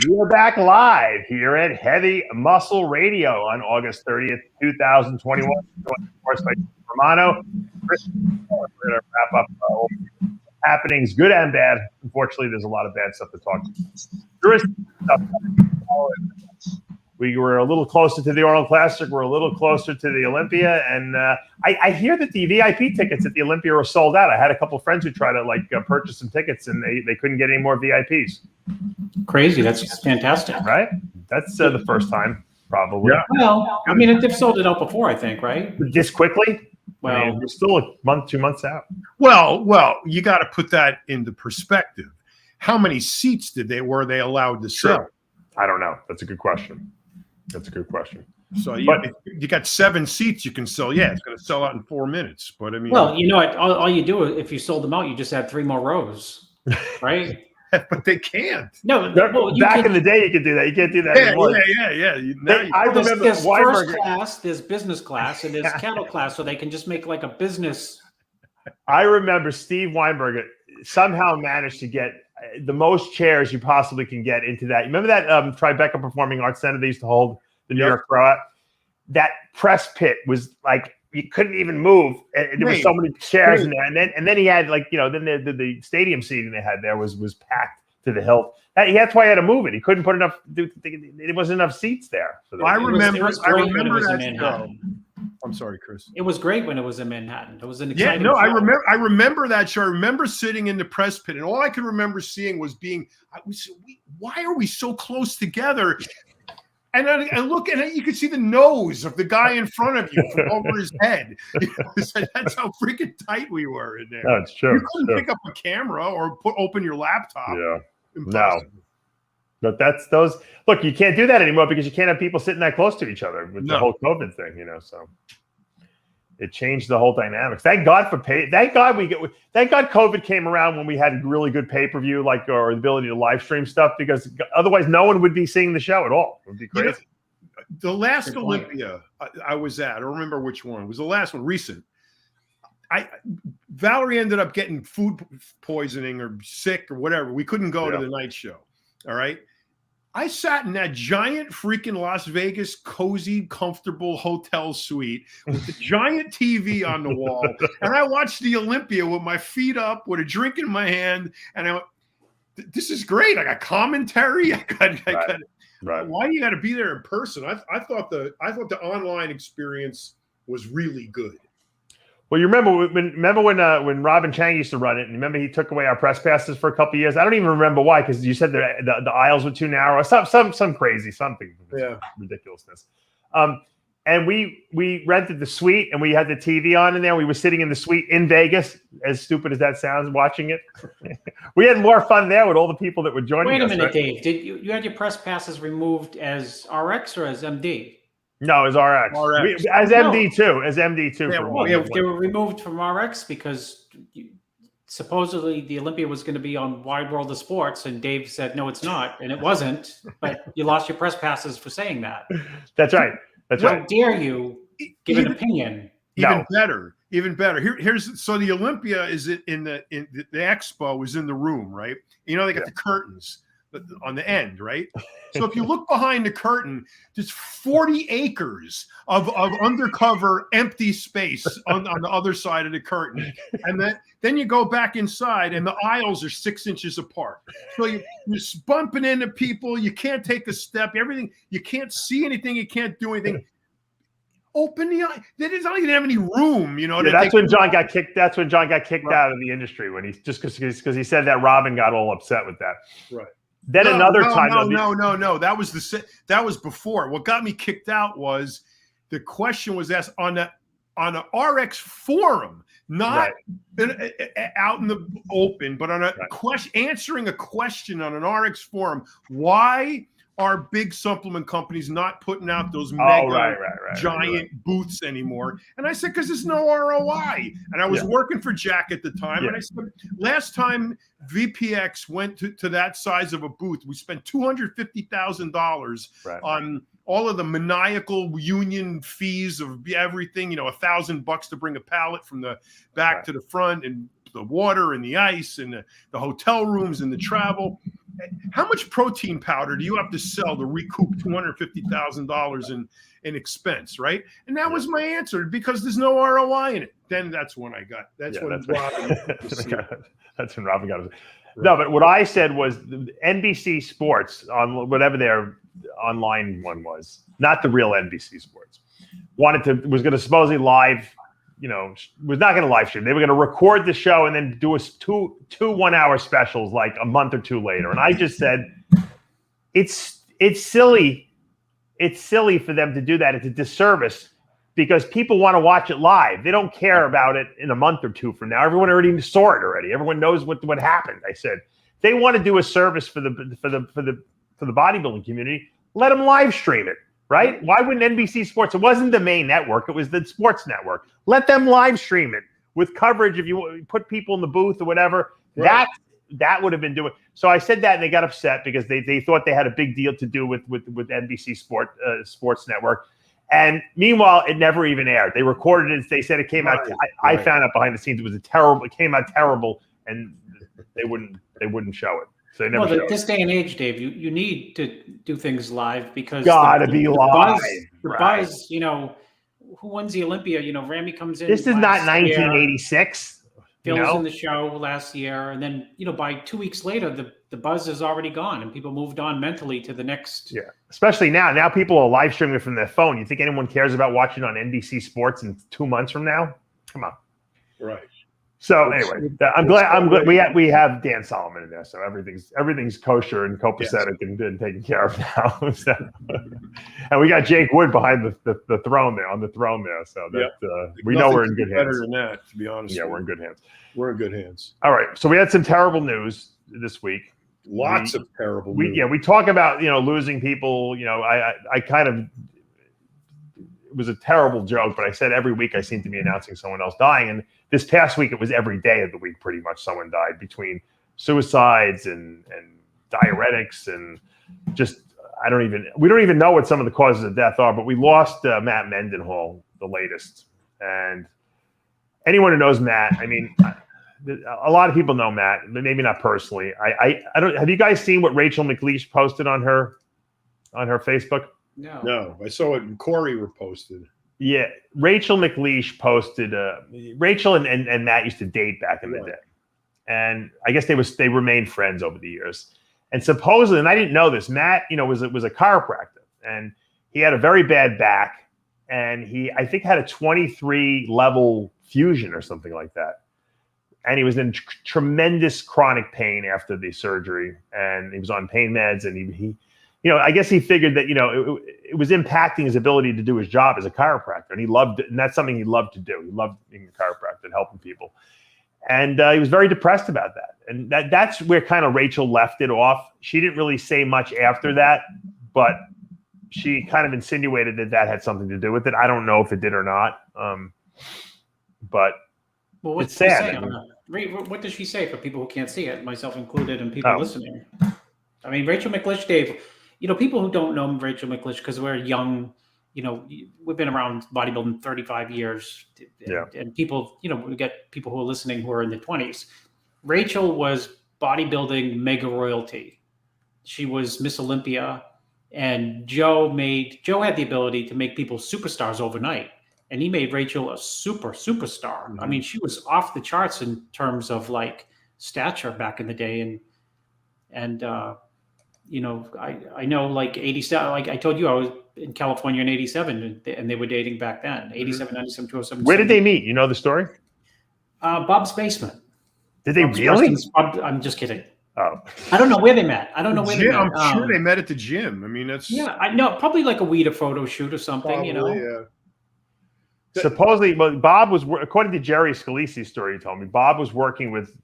We're back live here at Heavy Muscle Radio on August 30th, 2021. Of course, by Romano. We're going to wrap up happenings, good and bad. Unfortunately, there's a lot of bad stuff to talk about. We were a little closer to the Arnold Classic. We're a little closer to the Olympia. And I hear that the VIP tickets at the Olympia are sold out. I had a couple of friends who tried to purchase some tickets, and they couldn't get any more VIPs. Crazy. That's fantastic. Right? That's the first time, probably. Yeah. Well, I mean, they've sold it out before, I think, right? This quickly? Well, I mean, we're still a month, 2 months out. Well, you got to put that into perspective. How many seats were they allowed to sell? I don't know. That's a good question. So you got 7 seats you can sell. Yeah, it's going to sell out in 4 minutes. But I mean, well, you know what? All you do if you sold them out, you just add 3 more rows, right? But they can't. No, back in the day, you could do that. You can't do that anymore. Yeah. I remember there's first class, there's business class, and there's cattle class, so they can just make like a business. I remember Steve Weinberger somehow managed to get the most chairs you possibly can get into that. Remember that Tribeca Performing Arts Center they used to hold the New York Pro at? That press pit was like you couldn't even move. And there were so many chairs in there. And then he had then the stadium seating they had there was packed to the hilt. That's why he had to move it. He couldn't put enough. There wasn't enough seats there. I remember that show. I'm sorry, Chris. It was great when it was in Manhattan. It was an exciting show. I remember that show. I remember sitting in the press pit, and all I could remember seeing was why are we so close together? And I look, and you could see the nose of the guy in front of you from over his head. That's how freaking tight we were in there. That's true. You couldn't pick up a camera or open your laptop. Yeah. Impossible. No. But that's those. Look, you can't do that anymore because you can't have people sitting that close to each other with the whole COVID thing, So it changed the whole dynamics. Thank God for Thank God COVID came around when we had really good pay-per-view, or the ability to live stream stuff, because otherwise no one would be seeing the show at all. It would be crazy. The last Olympia I was at, I don't remember which one. It was the last one, recent. Valerie ended up getting food poisoning or sick or whatever. We couldn't go to the night show. All right. I sat in that giant freaking Las Vegas, cozy, comfortable hotel suite with the giant TV on the wall. And I watched the Olympia with my feet up, with a drink in my hand. And I went, this is great. I got commentary. Right. Why do you got to be there in person? I thought the online experience was really good. Well, you remember when Robin Chang used to run it, and remember he took away our press passes for a couple of years. I don't even remember why, because you said the aisles were too narrow, some crazy something, ridiculousness. And we rented the suite, and we had the TV on in there. We were sitting in the suite in Vegas. As stupid as that sounds, watching it, we had more fun there with all the people that were joining us. Wait a minute, Dave. Did you had your press passes removed as RX or as MD? No, as RX. As MD too. As MD too. They were removed from RX because supposedly the Olympia was going to be on Wide World of Sports, and Dave said no, it's not, and it wasn't. But you lost your press passes for saying that. That's right. How dare you give an opinion? Even better. Here's so the Olympia is in the expo is in the room, right? They got the curtains on the end, right? So if you look behind the curtain, there's 40 acres of undercover empty space on the other side of the curtain. And then you go back inside and the aisles are 6 inches apart. So you're bumping into people. You can't take a step. Everything, you can't see anything. You can't do anything. Open the eye. They didn't even have any room, that's when John got kicked. That's when John got kicked out of the industry, when he just because he said that Robin got all upset with that. Right. Then another time. No. That was before. What got me kicked out was the question was asked on an RX forum, not out in the open, but on a question, answering a question on an RX forum. Why are big supplement companies not putting out those mega giant booths anymore? And I said, because there's no ROI. And I was working for Jack at the time. And I said, last time VPX went to that size of a booth, we spent $250,000 on all of the maniacal union fees of everything, $1,000 to bring a pallet from the back to the front, and the water and the ice and the hotel rooms and the travel. how much protein powder do you have to sell to recoup $250,000 in expense, right? And that was my answer, because there's no ROI in it. Then that's when I got. That's when Robin. That's when Robin got it. No, but what I said was NBC Sports, on whatever their online one was, not the real NBC Sports, was going to supposedly live, was not going to live stream. They were going to record the show and then do two 1-hour specials like a month or two later. And I just said, it's silly. It's silly for them to do that. It's a disservice, because people want to watch it live. They don't care about it in a month or two from now. Everyone already saw it already. Everyone knows what happened. I said, they want to do a service for the bodybuilding community. Let them live stream it, right? Why wouldn't NBC Sports? It wasn't the main network. It was the sports network. Let them live stream it with coverage. If you put people in the booth or whatever, right. That would have been doing. So I said that, and they got upset because they thought they had a big deal to do with NBC Sports Network. And meanwhile, it never even aired. They recorded it. They said it came out. I found out behind the scenes it came out terrible, and they wouldn't show it. So they never. Well, this day and age, Dave, you need to do things live, because gotta be live. The buzz, who wins the Olympia? Ramy comes in. This is not 1986. Phil's in the show last year, and then by 2 weeks later, the buzz is already gone, and people moved on mentally to the next. Yeah, especially now. Now people are live streaming from their phone. You think anyone cares about watching on NBC Sports in 2 months from now? Come on. Right. So anyway, I'm glad we have Dan Solomon in there, so everything's kosher and copacetic and taken care of now. So, and we got Jake Wood behind the throne there, on the throne there. So that we know we're in good hands. Better than that, to be honest. Yeah, we're in good hands. We're in good hands. All right, so we had some terrible news this week. Lots of terrible news. We talk about losing people. I kind of. It was a terrible joke, but I said every week I seem to be announcing someone else dying. And this past week, it was every day of the week, pretty much someone died, between suicides and diuretics and just, we don't even know what some of the causes of death are, but we lost Matt Mendenhall, the latest. And anyone who knows Matt, a lot of people know Matt, but maybe not personally. I don't, have you guys seen what Rachel McLeish posted on her Facebook? No, I saw it, and Corey reposted. Yeah, Rachel McLeish posted. Rachel and Matt used to date back in the day, and I guess they remained friends over the years. And supposedly, and I didn't know this, Matt, was a chiropractor, and he had a very bad back, and I think had a 23 level fusion or something like that, and he was in tremendous chronic pain after the surgery, and he was on pain meds, and he I guess he figured that, it was impacting his ability to do his job as a chiropractor. And he loved it. And that's something he loved to do. He loved being a chiropractor and helping people. And he was very depressed about that. And that's where kind of Rachel left it off. She didn't really say much after that, but she kind of insinuated that had something to do with it. I don't know if it did or not. But it's sad. What does she say for people who can't see it, myself included, and people listening? Rachel McLeish, Dave, people who don't know Rachel McLeish, because we're young, we've been around bodybuilding 35 years. Yeah. And people, we get people who are listening who are in their 20s. Rachel was bodybuilding mega royalty. She was Miss Olympia, and Joe had the ability to make people superstars overnight. And he made Rachel a superstar. Mm-hmm. She was off the charts in terms of stature back in the day. And I know, 87, I told you, I was in California in 87, and they were dating back then, 87, 97, 207. Where did they meet? You know the story? Bob's basement. Did they really? I'm just kidding. Oh. I don't know where they met. I'm sure they met at the gym. That's... Yeah, I know, probably like a Weeda photo shoot or something, probably, yeah. Supposedly, Bob was, according to Jerry Scalisi's story, he told me, Bob was working with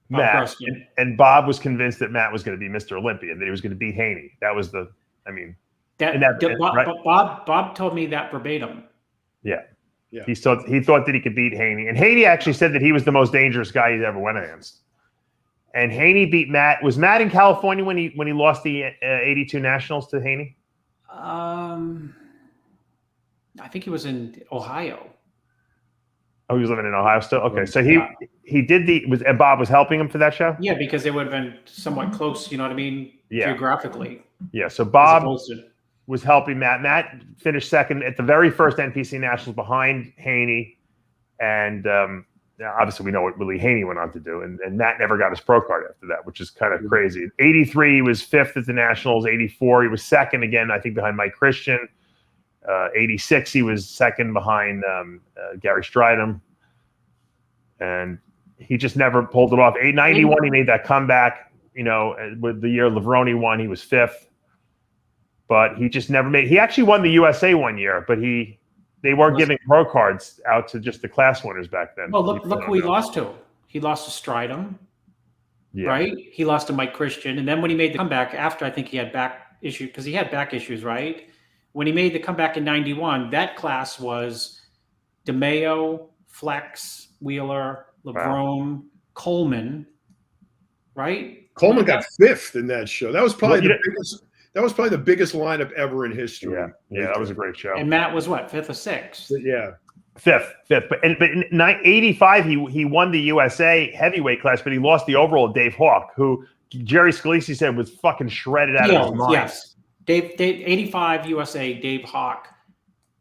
Matt, and Bob was convinced that Matt was going to be Mr. Olympia, and that he was going to beat Haney. That was Bob told me that verbatim. Yeah. He thought that he could beat Haney, and Haney actually said that he was the most dangerous guy he's ever went against. And Haney beat Matt. Was Matt in California when he lost the 82 nationals to Haney? I think he was in Ohio. Oh, he was living in Ohio still. Okay, so Yeah. he did and Bob was helping him for that show. Yeah, because they would have been somewhat close. You know what I mean? Yeah. Geographically. Yeah. So Bob As opposed to, was helping Matt. Matt finished second at the very first NPC Nationals behind Haney, and obviously we know what Willie Haney went on to do, and Matt never got his pro card after that, which is kind of crazy. 83, he was fifth at the Nationals. 84, he was second again, I think, behind Mike Christian. 86, he was second behind Gary Stridham, and he just never pulled it off. 91, he made that comeback. You know, with the year Levrone won, he was fifth, but he just never made. He actually won the USA one year, but they weren't giving pro cards out to just the class winners back then. well, look who he lost to. He lost to Stridham, right? He lost to Mike Christian, and then when he made the comeback after, I think he had back issue because he had back issues, right? When he made the comeback in 91, that class was DeMeo, Flex, Wheeler, Levrone, Coleman, right? Coleman got fifth in that show. That was probably the biggest. That was probably the biggest lineup ever in history. Yeah, that was a great show. And Matt was what, fifth or sixth? Yeah, fifth. But in 85, he won the USA heavyweight class, but he lost the overall to Dave Hawk, who Jerry Scalisi said was fucking shredded out of his mind. Yes. Dave 85 USA, Dave Hawk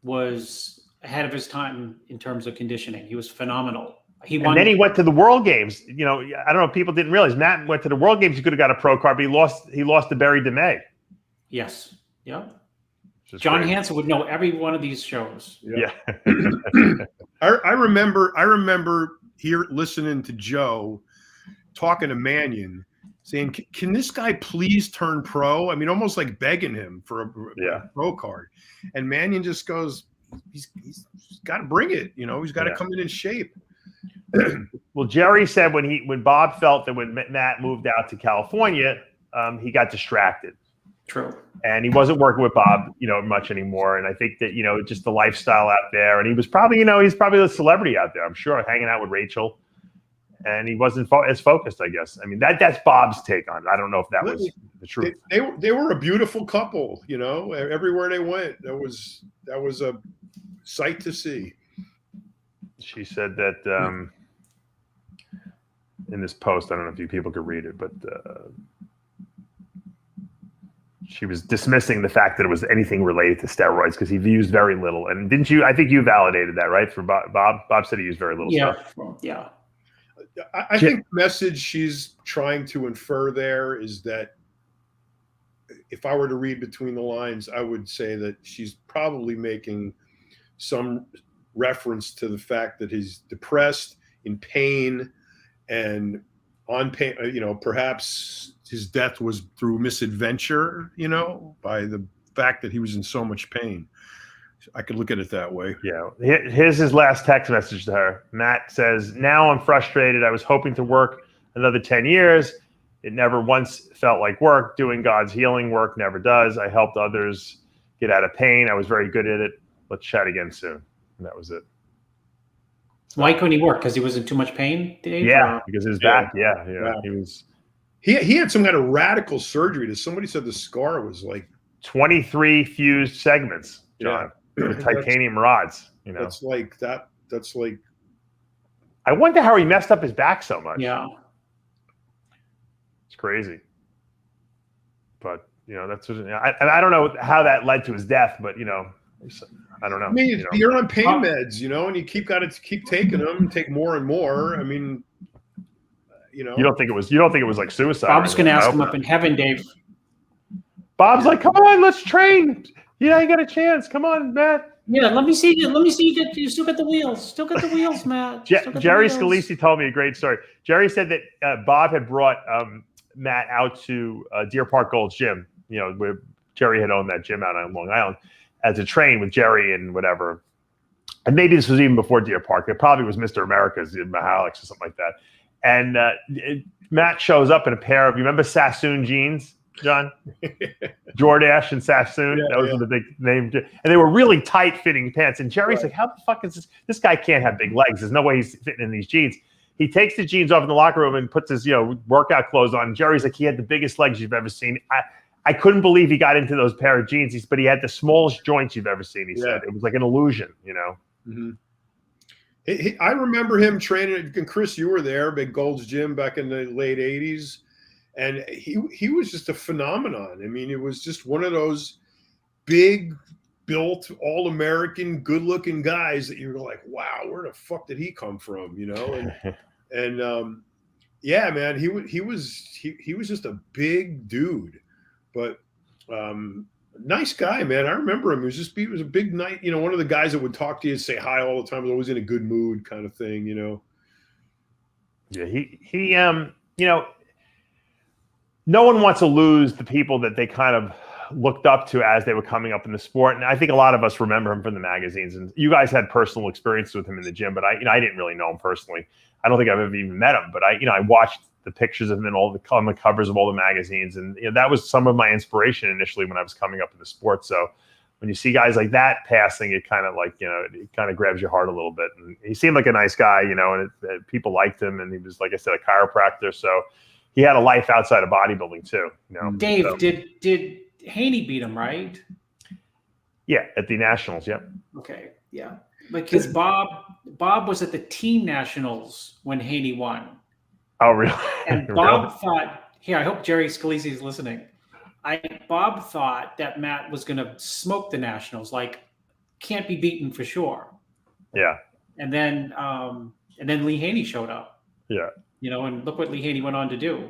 was ahead of his time in terms of conditioning. He was phenomenal. He won. And then he went to the World Games. You know, I don't know if people didn't realize Matt went to the World Games. He could have got a pro card, but he lost to Barry DeMay. Yes. Yeah. John Hansen would know every one of these shows. Yeah. I remember here listening to Joe talking to Mannion, saying, "Can this guy please turn pro?" I mean, almost like begging him for a pro card. And Mannion just goes, "He's got to bring it. You know, he's got to come in shape." Well, Jerry said when Bob felt that when Matt moved out to California, he got distracted. True. And he wasn't working with Bob, much anymore. And I think that, just the lifestyle out there. And he was probably, he's probably a celebrity out there, I'm sure, hanging out with Rachel. And he wasn't as focused, I guess. I mean, that's Bob's take on it. I don't know if that was the truth. They were a beautiful couple, everywhere they went. That was a sight to see. She said that in this post, I don't know if you people could read it, but she was dismissing the fact that it was anything related to steroids because he used very little. And didn't you? I think you validated that, right? For Bob. Bob said he used very little stuff. Yeah. I think the message she's trying to infer there is that if I were to read between the lines, I would say that she's probably making some reference to the fact that he's depressed, in pain, and on pain. Perhaps his death was through misadventure, by the fact that he was in so much pain. I could look at it that way. Yeah. Here's his last text message to her. Matt says, "Now I'm frustrated. I was hoping to work another 10 years. It never once felt like work. Doing God's healing work never does. I helped others get out of pain. I was very good at it. Let's chat again soon." And that was it. Why couldn't he work? Because he was in too much pain, Dave? Yeah, because his back. Yeah. He was. He had some kind of radical surgery. Somebody said the scar was like 23 fused segments, John, with titanium rods. That's like that. That's like. I wonder how he messed up his back so much. Yeah, it's crazy. But that's what, I don't know how that led to his death, but I don't know. I mean, you're on pain meds, and you got to keep taking them, take more and more. I mean, you don't think it was like suicide. Bob's going to ask him up in heaven, Dave. Bob's like, "Come on, let's train. You got a chance. Come on, Matt." Yeah, let me see you. Let me see you still got the wheels. Still got the wheels, Matt. Jerry Scalisi told me a great story. Jerry said that Bob had brought Matt out to Deer Park Gold's gym, where Jerry had owned that gym out on Long Island, as a train with Jerry and whatever. And maybe this was even before Deer Park. It probably was Mr. America's in Mahalik or something like that. And Matt shows up in a pair of, you remember Sassoon jeans, John? Jordache and Sassoon. Those were the big name. And they were really tight fitting pants. And Jerry's like, "How the fuck is this? This guy can't have big legs. There's no way he's fitting in these jeans." He takes the jeans off in the locker room and puts his, workout clothes on. And Jerry's like, "He had the biggest legs you've ever seen." I couldn't believe he got into those pair of jeans, but he had the smallest joints you've ever seen. He said it was like an illusion, Mm-hmm. I remember him training, and Chris, you were there, Big Gold's Gym back in the late 80s. And he was just a phenomenon. I mean, it was just one of those big, built, all-American, good-looking guys that you're like, wow, where the fuck did he come from? You know? And yeah, man, he was just a big dude, but nice guy, man. I remember him. He was a big night. You know, one of the guys that would talk to you, say hi all the time, was always in a good mood, kind of thing. You know. Yeah, he you know, no one wants to lose the people that they kind of looked up to as they were coming up in the sport. And I think a lot of us remember him from the magazines, and you guys had personal experience with him in the gym, but I didn't really know him personally. I don't think I've ever even met him, but I watched the pictures of him on the covers of all the magazines. And that was some of my inspiration initially when I was coming up in the sport. So when you see guys like that passing, it kind of it kind of grabs your heart a little bit. And he seemed like a nice guy, and people liked him. And he was, like I said, a chiropractor. So he had a life outside of bodybuilding too. Dave, so, did Haney beat him, right? Yeah, at the Nationals. Yeah. Okay. Yeah, because Bob was at the team nationals when Haney won. Oh, really? And Bob thought, here, I hope Jerry Scalise is listening. Bob thought that Matt was going to smoke the nationals, like can't be beaten for sure. Yeah. And then Lee Haney showed up. Yeah. And look what Lee Haney went on to do.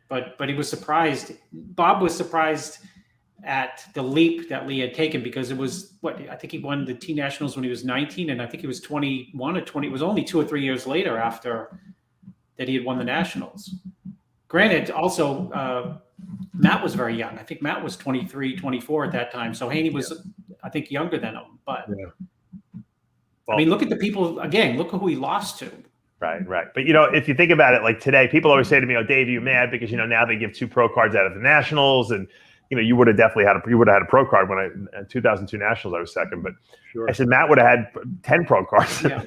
But he was surprised. Bob was surprised at the leap that Lee had taken, because it was I think he won the T Nationals when he was 19, and I think he was 21 or 20. It was only 2 or 3 years later after that he had won the Nationals. Granted, also Matt was very young. I think Matt was 23, 24 at that time. So Haney was, I think, younger than him. But I mean, look at the people again. Look at who he lost to. Right. But if you think about it, like today, people always say to me, "Oh, Dave, you mad because now they give 2 pro cards out of the Nationals, and you would have definitely had a pro card when in 2002 Nationals I was second." But sure. I said Matt would have had 10 pro cards. Yeah.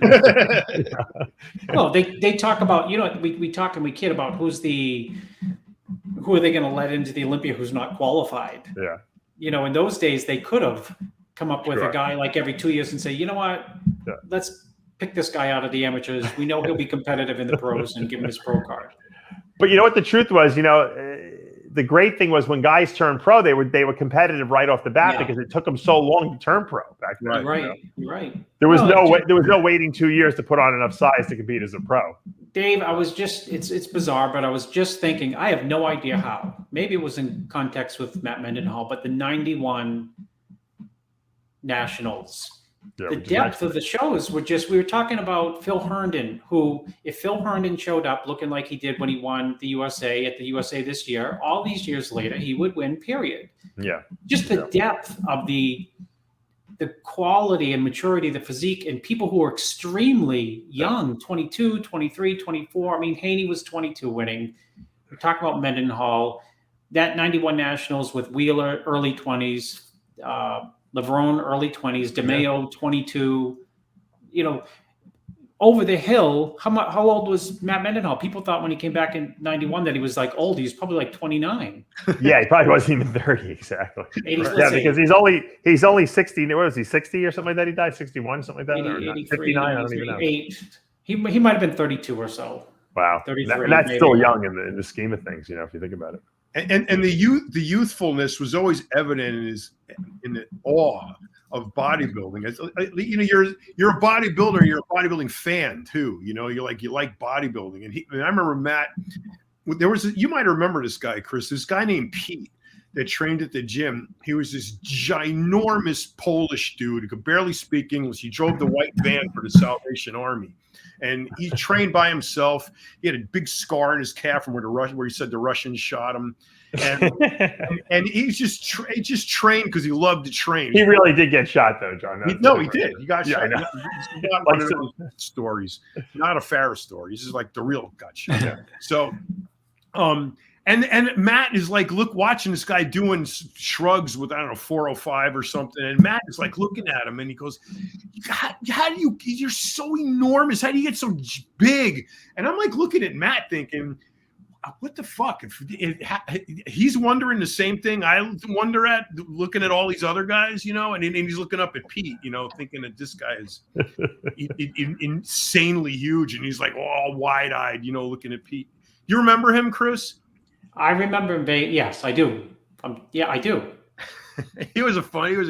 Well, they talk about we talk and we kid about who are they going to let into the Olympia who's not qualified. Yeah. In those days they could have come up with a guy like every 2 years and say, you know what, let's pick this guy out of the amateurs. We know he'll be competitive in the pros, and give him his pro card. But what the truth was, the great thing was when guys turned pro, they were competitive right off the bat because it took them so long to turn pro back then. Right. There was no waiting 2 years to put on enough size to compete as a pro. Dave, I was just it's bizarre, but I was just thinking, I have no idea how. Maybe it was in context with Matt Mendenhall, but the 91 Nationals. The depth of the shows we were talking about Phil Herndon, who, if Phil Herndon showed up looking like he did when he won the USA at the USA this year, all these years later, he would win, period. Yeah. Just the depth of the quality and maturity of the physique, and people who are extremely young, 22, 23, 24. I mean, Haney was 22 winning. We're talking about Mendenhall. That 91 Nationals with Wheeler, early 20s, Levrone, early 20s, DeMeo, 22. Over the hill, how old was Matt Mendenhall? People thought when he came back in 91 that he was like old. He was probably like 29. Yeah, he probably wasn't even 30 exactly. 80s, yeah, because he's only 60. What was he, 60 or something like that? He died 61, something like that. 80, 59. I don't even know. 8. He might have been 32 or so. Wow, 33. And that's still young in the scheme of things, if you think about it. And the youthfulness was always evident in the awe of bodybuilding. You're a bodybuilder, you're a bodybuilding fan too. You like bodybuilding. And I remember Matt. You might remember this guy, Chris. This guy named Pete that trained at the gym. He was this ginormous Polish dude who could barely speak English. He drove the white van for the Salvation Army. And he trained by himself. He had a big scar in his calf from where he said the Russians shot him. And he just trained because he loved to train. He really did get shot, though, John. He did. He got shot. He got one of those stories. Not a Farrah story. This is like the real gut shot. Yeah. So, and Matt is like, watching this guy doing shrugs with, 405 or something. And Matt is like looking at him and he goes, how do you're so enormous. How do you get so big? And I'm like looking at Matt thinking, what the fuck? He's wondering the same thing I wonder at, looking at all these other guys, you know, and he's looking up at Pete, you know, thinking that this guy is insanely huge, and he's like all wide-eyed, you know, looking at Pete. You remember him, Chris? I remember him. Yes, I do. Yeah, I do. He was a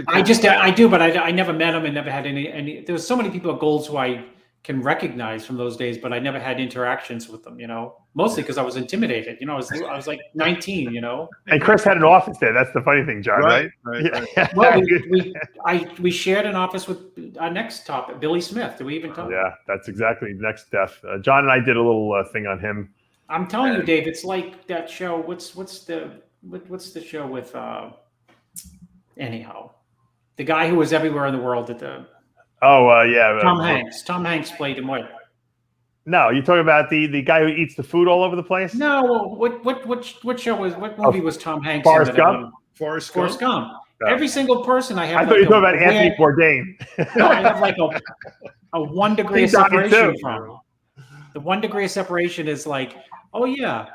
I do, but I never met him and never had any. There's so many people at Golds who I can recognize from those days, but I never had interactions with them, you know, mostly because I was intimidated. You know, I was like 19, you know. And Chris had an office there. That's the funny thing, John, right? Right. Well, we shared an office with our next topic, Billy Smith. Did we even talk? Yeah, that's exactly next Steph. John and I did a little thing on him. I'm telling you, Dave, it's like that show. What's the show with anyhow, the guy who was everywhere in the world at the Tom Hanks. Tom Hanks played him. What? No, you're talking about the guy who eats the food all over the place? No, what show was what movie was Tom Hanks Forrest in? Gump? Forrest Gump. Every single person I have. I thought you were talking about Anthony Bourdain. No, I have like a 1 degree of separation from. The 1 degree of separation is like, oh yeah,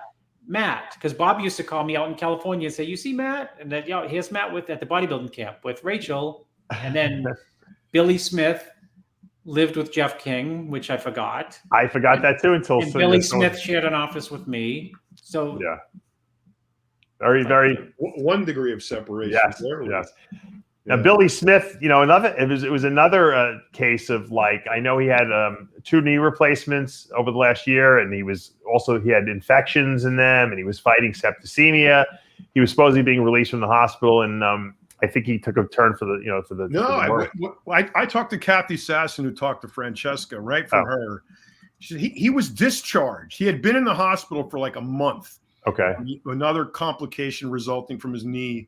Matt, because Bob used to call me out in California and say, "You see Matt?" And then, here's Matt at the bodybuilding camp with Rachel, and then Billy Smith lived with Jeff King, which I forgot. I forgot that too until Billy Smith shared an office with me. So yeah, very 1 degree of separation. Yes. Now Billy Smith, you know, it was another case of like, I know he had 2 knee replacements over the last year, and he had infections in them, and he was fighting septicemia. He was supposedly being released from the hospital, and I think he took a turn for the. No, I talked to Kathy Sasson, who talked to Francesca, right from her. He was discharged. He had been in the hospital for like a month. Okay. Another complication resulting from his knee.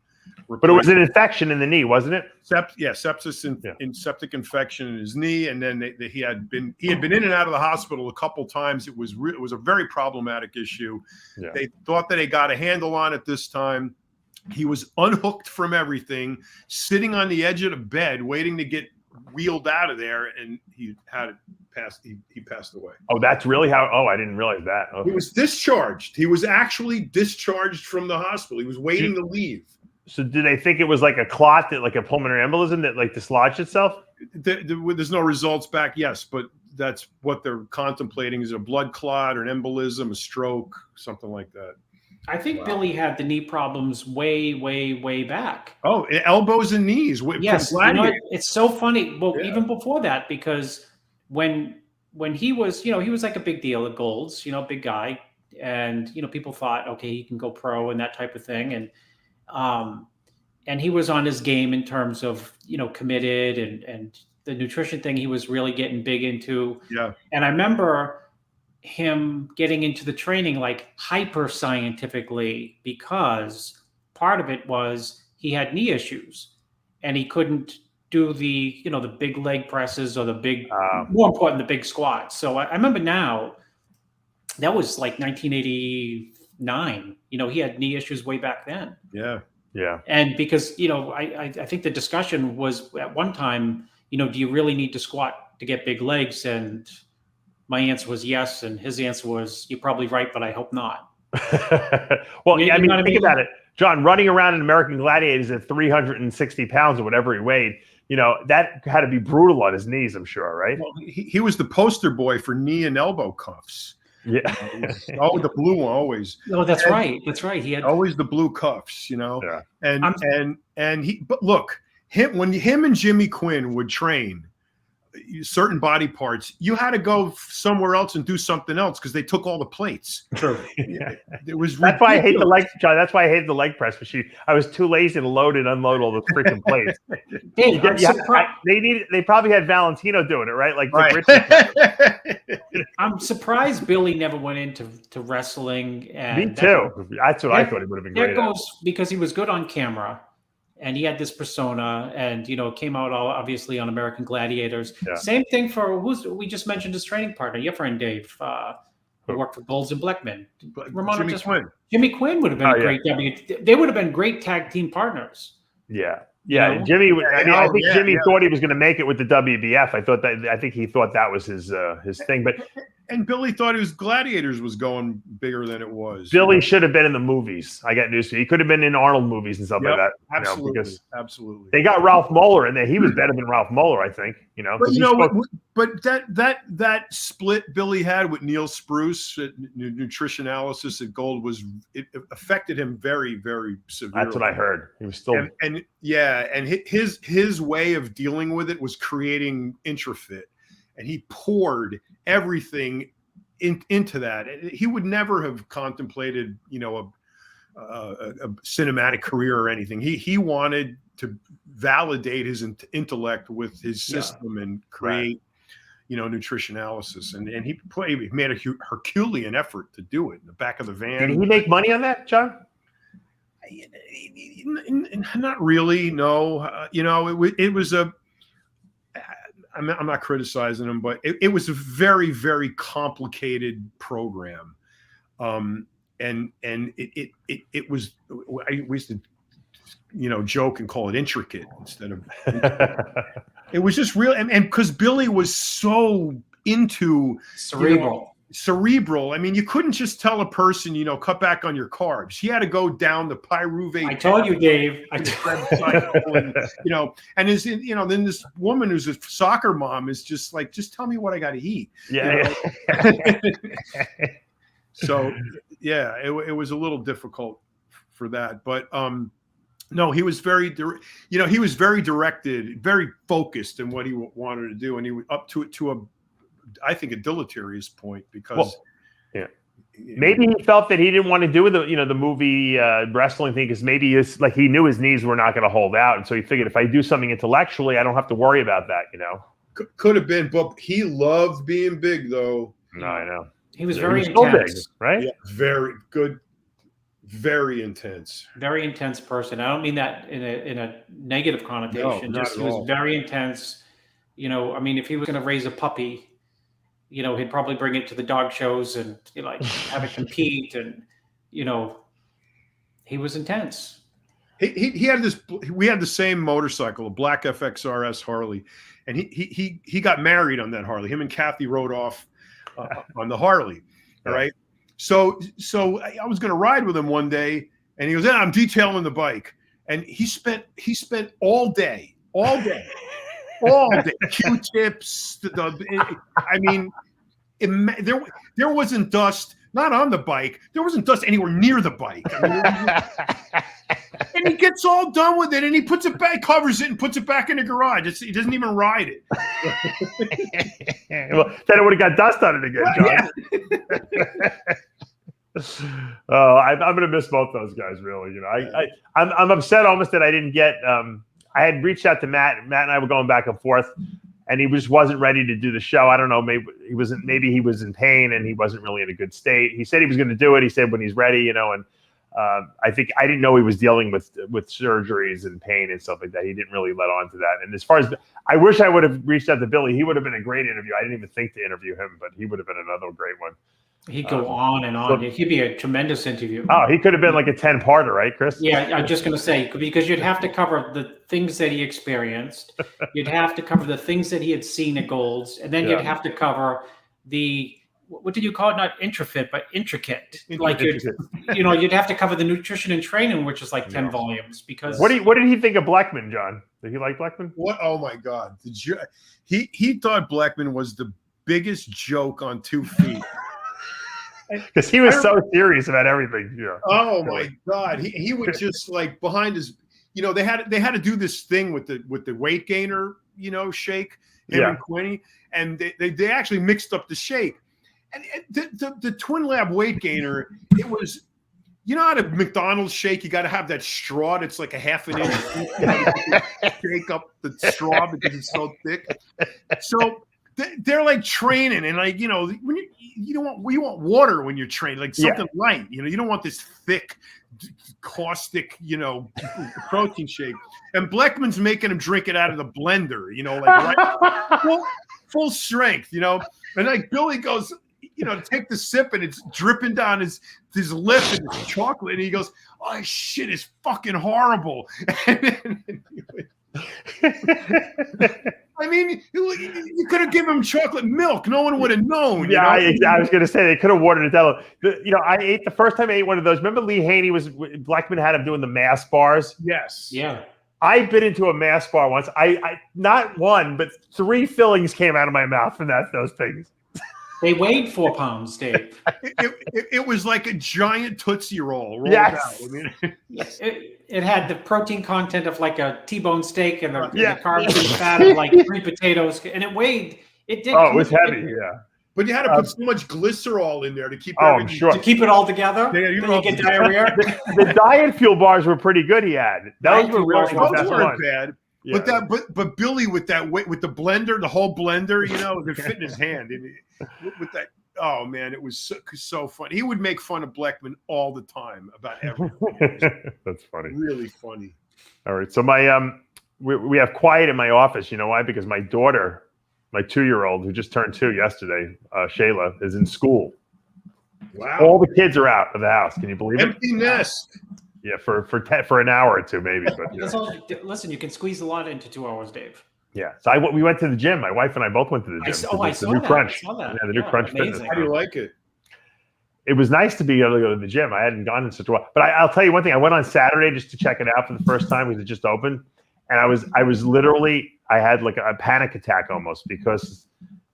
But it was an infection in the knee, wasn't it? Sepsis and septic infection in his knee, and then he had been in and out of the hospital a couple times. It was a very problematic issue. Yeah. They thought that they got a handle on it this time. He was unhooked from everything, sitting on the edge of the bed, waiting to get wheeled out of there, and he passed away. Oh, that's really how? Oh, I didn't realize that. Okay. He was discharged. He was actually discharged from the hospital. He was waiting to leave. So did they think it was like a clot, like a pulmonary embolism that like dislodged itself? There's no results back, yes, but that's what they're contemplating, is a blood clot or an embolism, a stroke, something like that. I think Billy had the knee problems way back. Oh, elbows and knees. Yes, it's so funny. Well, even before that, because when he was, he was like a big deal at Golds, big guy, and people thought, okay, he can go pro and that type of thing, and he was on his game in terms of committed and the nutrition thing he was really getting big into. Yeah, and I remember him getting into the training like hyper scientifically, because part of it was he had knee issues and he couldn't do the the big leg presses or the big more important, the big squats. So I remember now, that was like 1989. He had knee issues way back then. Yeah And because I think the discussion was at one time, do you really need to squat to get big legs? And my answer was yes, and his answer was, you're probably right, but I hope not. Well, I mean, think about it, John. Running around in American Gladiators at 360 pounds or whatever he weighed, that had to be brutal on his knees, I'm sure, right? Well, he was the poster boy for knee and elbow cuffs. Yeah. Oh, the blue one always. Oh, that's right. That's right. He had always the blue cuffs, Yeah. And he. But look, when him and Jimmy Quinn would train certain body parts, you had to go somewhere else and do something else because they took all the plates. True. It was. That's why I hate the leg, John. That's why I hate the leg press machine. I was too lazy to load and unload all the freaking plates. They probably had Valentino doing it, right? Like I'm surprised Billy never went into wrestling. And me too. That's what I thought he would have been great. There goes because he was good on camera. And he had this persona, and it came out all obviously on American Gladiators. Yeah. Same thing for we just mentioned his training partner, your friend Dave, who worked for Golds and Blackman. Jimmy Quinn would have been great. They would have been great tag team partners. Yeah. Jimmy. I think Jimmy thought he was going to make it with the WBF. I think he thought that was his thing. But And Billy thought his Gladiators was going bigger than it was. Billy should have been in the movies. I got news for you. He could have been in Arnold movies and stuff like that. Absolutely, because absolutely. They got Ralph Moeller in there. He was better than Ralph Moeller, I think. But that split Billy had with Neil Spruce at Nutritionalysis at Gold it affected him very, very severely. That's what I heard. He was still and his way of dealing with it was creating Intrafit, and he poured everything into that. He would never have contemplated, a cinematic career or anything. He wanted to validate his intellect with his system and create, Nutritionalysis. And he made a Herculean effort to do it in the back of the van. Did he make money on that, John? Not really. No. It was a. I'm not criticizing him, but it was a very, very complicated program, and it was. We used to, joke and call it intricate instead of. It was just real, and because Billy was so into cerebral. I mean, you couldn't just tell a person, cut back on your carbs. He had to go down the pyruvate. I told you, Dave. And then this woman who's a soccer mom is just like, just tell me what I got to eat. Yeah. So, it was a little difficult for that, but no, he was very, he was very directed, very focused in what he wanted to do, and he was up to it I think a deleterious point because maybe he felt that he didn't want to do the movie wrestling thing because maybe it's like he knew his knees were not going to hold out, and so he figured if I do something intellectually, I don't have to worry about that. Could have been, but he loved being big, though. No, I know he was very intense, big, right? Yeah, very good, very intense, very intense person. I don't mean that in a negative connotation. No, he was very intense. I mean, if he was going to raise a puppy, he'd probably bring it to the dog shows and have it compete, and he was intense. He had this. We had the same motorcycle, a black FXRS Harley, and he got married on that Harley. Him and Kathy rode off on the Harley. All right. So I was going to ride with him one day, and he goes, "I'm detailing the bike," and he spent all day. Q-tips. I mean, there wasn't dust, not on the bike. There wasn't dust anywhere near the bike. I mean, and he gets all done with it, and he puts it back, covers it, and puts it back in the garage. He doesn't even ride it. Well, then it would have got dust on it again, John. Oh, I'm going to miss both those guys, really. I'm upset almost that I didn't get. I had reached out to Matt. Matt and I were going back and forth, and he just wasn't ready to do the show. I don't know. Maybe he wasn't. Maybe he was in pain and he wasn't really in a good state. He said he was going to do it. He said when he's ready, And I think I didn't know he was dealing with surgeries and pain and stuff like that. He didn't really let on to that. And as far as I wish I would have reached out to Billy. He would have been a great interview. I didn't even think to interview him, but he would have been another great one. He'd go on and on. He'd be a tremendous interview. Oh, he could have been like a 10-parter, right, Chris? Yeah, I'm just going to say, because you'd have to cover the things that he experienced. You'd have to cover the things that he had seen at Gold's. And then you'd have to cover what did you call it? Not intrafit, but intricate. Like you'd have to cover the nutrition and training, which is like 10 volumes. Because what did he think of Blackman, John? Did he like Blackman? What? Oh my God! He thought Blackman was the biggest joke on 2 feet. Because he was so serious about everything. Yeah. Oh my God! He would just like behind his. They had to do this thing with the weight gainer, shake. Him and Quinny, and they actually mixed up the shake. And the Twin Lab weight gainer, it was, at a McDonald's shake, you got to have that straw that's like a half an inch. Shake up the straw because it's so thick. So they're like training, and like when you want water when you're training, like something light. You don't want this thick, caustic, protein shake. And Bleckman's making him drink it out of the blender, full strength, and like Billy goes. To take the sip, and it's dripping down his lip and his chocolate, and he goes, "Oh shit, it's fucking horrible." I I mean, you could have given him chocolate milk. No one would have known. Yeah, I was going to say they could have watered it down. I ate the first time I ate one of those. Remember Lee Haney Blackman had him doing the mass bars? Yes. Yeah. I bit into a mass bar once. I not one, but 3 fillings came out of my mouth from those things. They weighed 4 pounds, Dave. It was like a giant Tootsie Roll rolled Yes. out. I mean, it had the protein content of like a T-bone steak and the Yeah. carbs and fat of like 3 potatoes, and it weighed. It did. Oh, it was heavy. Yeah. but you had to put so much glycerol in there to keep I'm everything. sure. to keep it all together. Yeah, Then you get diarrhea. The diet fuel bars were pretty good. He had those Diet were fuel really bars the best weren't ones. bad. Yeah. But Billy with that weight, with the blender, the whole blender, it fit in his hand. With that, oh man, it was so funny. He would make fun of Blackman all the time about everything. That's funny. Really funny. All right, so my we have quiet in my office. You know why? Because my daughter, my 2-year-old who just turned 2 yesterday, Shayla, is in school. Wow. All the kids are out of the house. Can you believe it? Empty nest. Yeah, for an hour or two maybe. But Listen, you can squeeze a lot into 2 hours, Dave. yeah, so we went to the gym. My wife and I both went to the gym. I saw new that. Crunch. I saw that. Yeah, the new Crunch amazing. Fitness. How do you like it? It was nice to be able to go to the gym. I hadn't gone in such a while. But I'll tell you one thing. I went on Saturday just to check it out for the first time because it just opened, and I was literally, I had like a panic attack almost because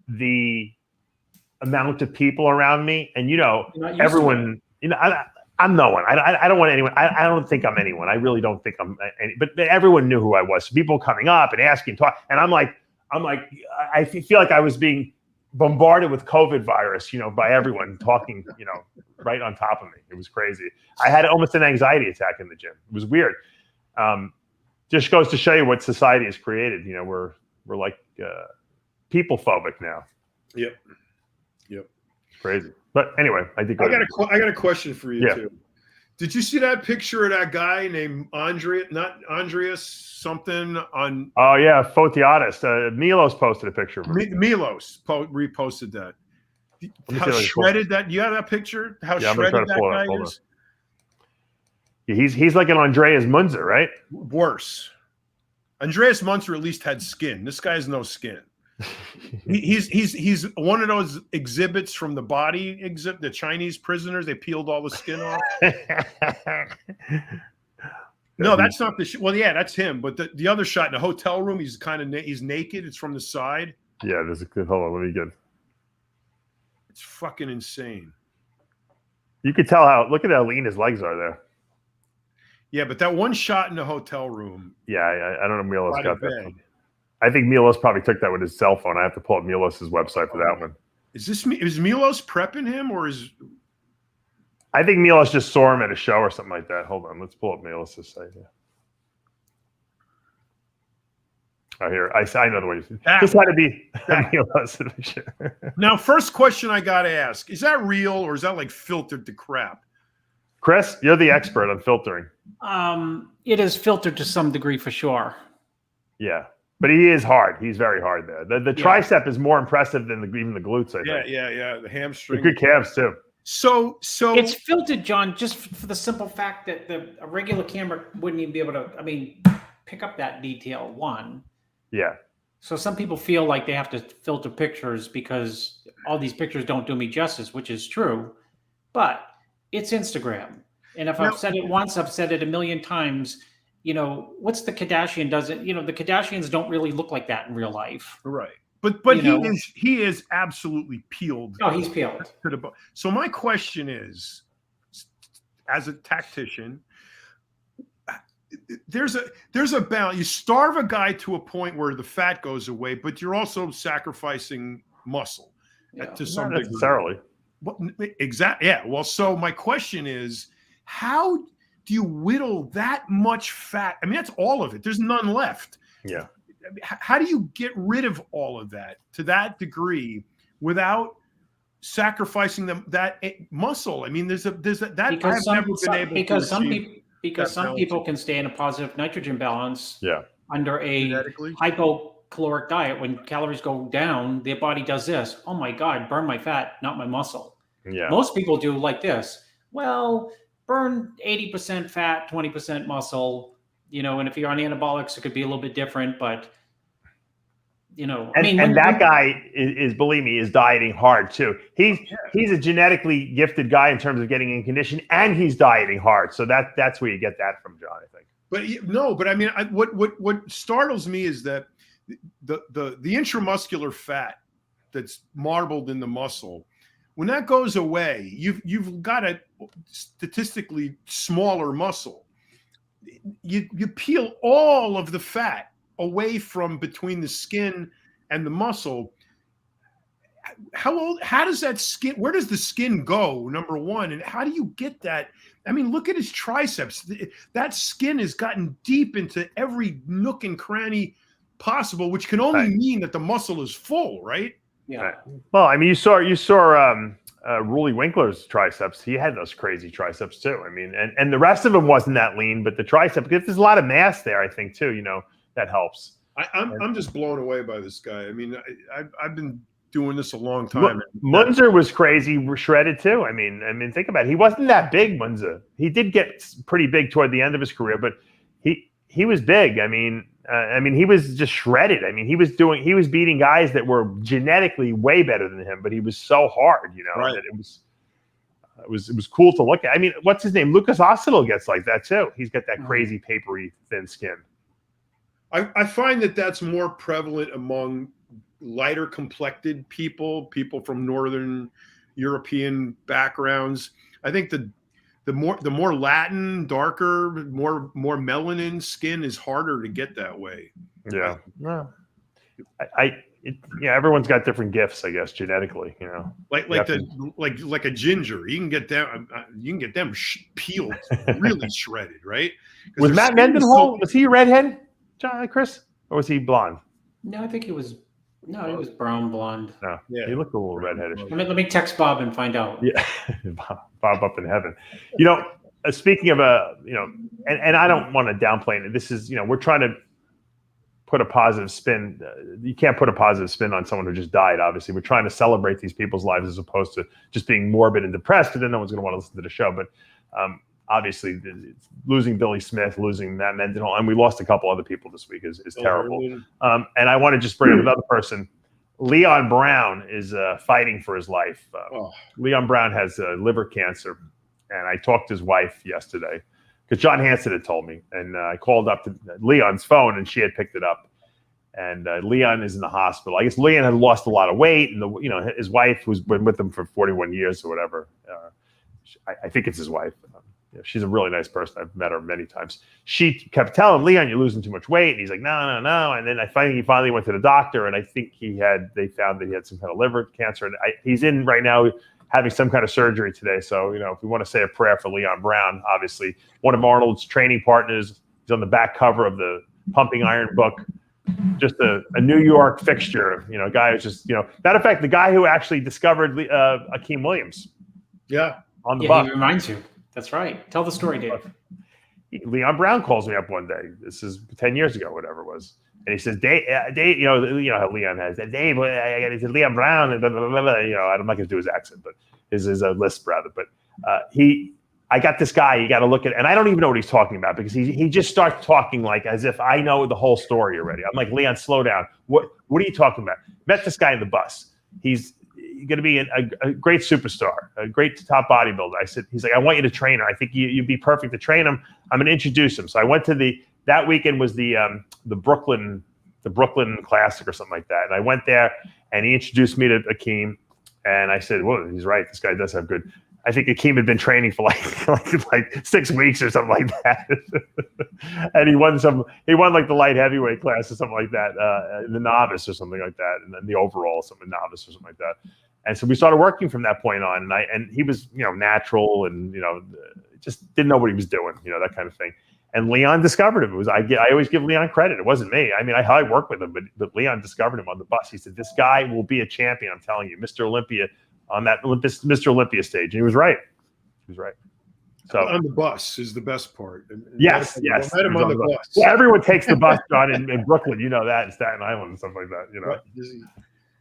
the amount of people around me, and everyone, I'm no one. I don't want anyone. I don't think I'm anyone. I really don't think I'm any. But everyone knew who I was. So people coming up and asking, talk, and I'm like, I feel like I was being bombarded with COVID virus, by everyone talking, right on top of me. It was crazy. I had almost an anxiety attack in the gym. It was weird. Just goes to show you what society has created. We're like people phobic now. Yep. Crazy. But anyway, I think I got a question for you too. Did you see that picture of that guy named Andreas something on? Oh yeah, Photiadis. Milos posted a picture of him. Milos reposted that. How shredded that? You have that picture? How shredded that guy is? Yeah, he's like an Andreas Munzer, right? Worse. Andreas Munzer at least had skin. This guy has no skin. He's one of those exhibits from the body exhibit, the Chinese prisoners. They peeled all the skin off. No, that's not the. Well, yeah, that's him. But the other shot in the hotel room, he's he's naked. It's from the side. Yeah, there's a good. Hold on, let me get. It's fucking insane. You could tell look at how lean his legs are there. Yeah, but that one shot in the hotel room. Yeah, I don't know. Milos got that. I think Milos probably took that with his cell phone. I have to pull up Milos's website for that one. Is Milos prepping him, or is? I think Milos just saw him at a show or something like that. Hold on, let's pull up Milos's site here. Oh, here I know the way. This had to be Milos. Now, first question I got to ask: is that real, or is that like filtered to crap? Chris, you're the expert on filtering. It is filtered to some degree for sure. Yeah. But he is hard. He's very hard there. The tricep is more impressive than even the glutes, I think. Yeah. The hamstring. Good calves, too. So it's filtered, John, just for the simple fact that a regular camera wouldn't even be able to, pick up that detail, one. Yeah. So some people feel like they have to filter pictures because all these pictures don't do me justice, which is true. But it's Instagram. And if I've said it once, I've said it a million times. What's the Kardashian doesn't, the Kardashians don't really look like that in real life. Right. But he is absolutely peeled. Oh, he's peeled. So my question is, as a tactician, there's a balance. You starve a guy to a point where the fat goes away, but you're also sacrificing muscle to some degree. Necessarily. Exactly. Yeah. Well, so my question is, how do you whittle that much fat? I mean, that's all of it. There's none left. Yeah. How do you get rid of all of that to that degree without sacrificing that muscle? I mean, there's that because I've never been able because to achieve. Because some people can stay in a positive nitrogen balance under a hypocaloric diet. When calories go down, their body does this. Oh my God, burn my fat, not my muscle. Yeah. Most people do like this. Well, burn 80% fat, 20% muscle, and if you're on anabolics, it could be a little bit different, but And that guy is, believe me, is dieting hard too. He's a genetically gifted guy in terms of getting in condition, and he's dieting hard. So that's where you get that from, John, I think. But I mean, what startles me is that the intramuscular fat that's marbled in the muscle, when that goes away, you've got a statistically smaller muscle. You peel all of the fat away from between the skin and the muscle. How does that skin, where does the skin go, number one? And how do you get that? I mean, look at his triceps. That skin has gotten deep into every nook and cranny possible, which can only mean that the muscle is full, right? Yeah. Right. Well, I mean, you saw Rully Winkler's triceps. He had those crazy triceps too. I mean, and the rest of him wasn't that lean, but the tricep, because there's a lot of mass there, I think too, that helps. I'm just blown away by this guy. I mean, I've been doing this a long time. Munzer was crazy, shredded too. I mean, think about it. He wasn't that big, Munzer. He did get pretty big toward the end of his career, but he was big. I mean, he was just shredded. I mean, he was beating guys that were genetically way better than him, but he was so hard, right. that it was cool to look at. I mean, what's his name? Lucas Ocetel gets like that too. He's got that crazy papery thin skin. I find that that's more prevalent among lighter complected people from Northern European backgrounds. I think the more Latin, darker, more melanin skin is harder to get that way. Yeah. No. Everyone's got different gifts, I guess, genetically, Like a ginger. You can get them peeled, really shredded, right? Was Matt Mendenhall, was he a redhead, Chris? Or was he blonde? No, I think he was brown blonde. No, yeah. He looked a little redheadish. Let me text Bob and find out. Yeah, Bob up in heaven. Speaking of and I don't want to downplay it. This is, we're trying to put a positive spin. You can't put a positive spin on someone who just died. Obviously, we're trying to celebrate these people's lives as opposed to just being morbid and depressed, because then no one's going to want to listen to the show. But obviously, losing Billy Smith, losing Matt Mendenhall, and we lost a couple other people this week is terrible. Really? And I want to just bring up another person. Leon Brown is fighting for his life. Leon Brown has liver cancer, and I talked to his wife yesterday because John Hansen had told me, and I called up to Leon's phone, and she had picked it up. And Leon is in the hospital. I guess Leon had lost a lot of weight, and his wife, who's been with him for 41 years or whatever. I think it's his wife. She's a really nice person. I've met her many times. She kept telling Leon, "You're losing too much weight." And he's like, no. And then he finally went to the doctor, and I think they found that he had some kind of liver cancer. And he's in right now having some kind of surgery today. So, if we want to say a prayer for Leon Brown, obviously one of Arnold's training partners. He's on the back cover of the Pumping Iron book. Just a New York fixture, a guy who's just, matter of fact, the guy who actually discovered Akeem Williams. Yeah. On the bus. He reminds you. That's right. Tell the story, Dave. Leon Brown calls me up one day. This is 10 years ago, whatever it was. And he says, Dave, how Leon has that. Dave, he said, Leon Brown, and blah, blah, blah, blah. I'm not going to do his accent, but his lisp rather. But I got this guy you got to look at, and I don't even know what he's talking about because he just starts talking like as if I know the whole story already. I'm like, Leon, slow down. What are you talking about? Met this guy in the bus. He's going to be a great superstar, a great top bodybuilder. He's like, I want you to train her. I think you'd be perfect to train him. I'm going to introduce him. So I went to that weekend was the Brooklyn Classic or something like that. And I went there and he introduced me to Akeem. And I said, well, he's right. This guy does have good. I think Akeem had been training for like 6 weeks or something like that. And he won like the light heavyweight class or something like that, in the novice or something like that. And then the overall, something novice or something like that. And so we started working from that point on. And he was, natural and, just didn't know what he was doing, that kind of thing. And Leon discovered him. I always give Leon credit. It wasn't me. I mean, I worked with him, but Leon discovered him on the bus. He said, this guy will be a champion. I'm telling you, Mr. Olympia on that Mr. Olympia stage. And he was right. So on the bus is the best part. Yes. I met him on the bus. Well, everyone takes the bus, John, in Brooklyn. You know that, in Staten Island and stuff like that. Right.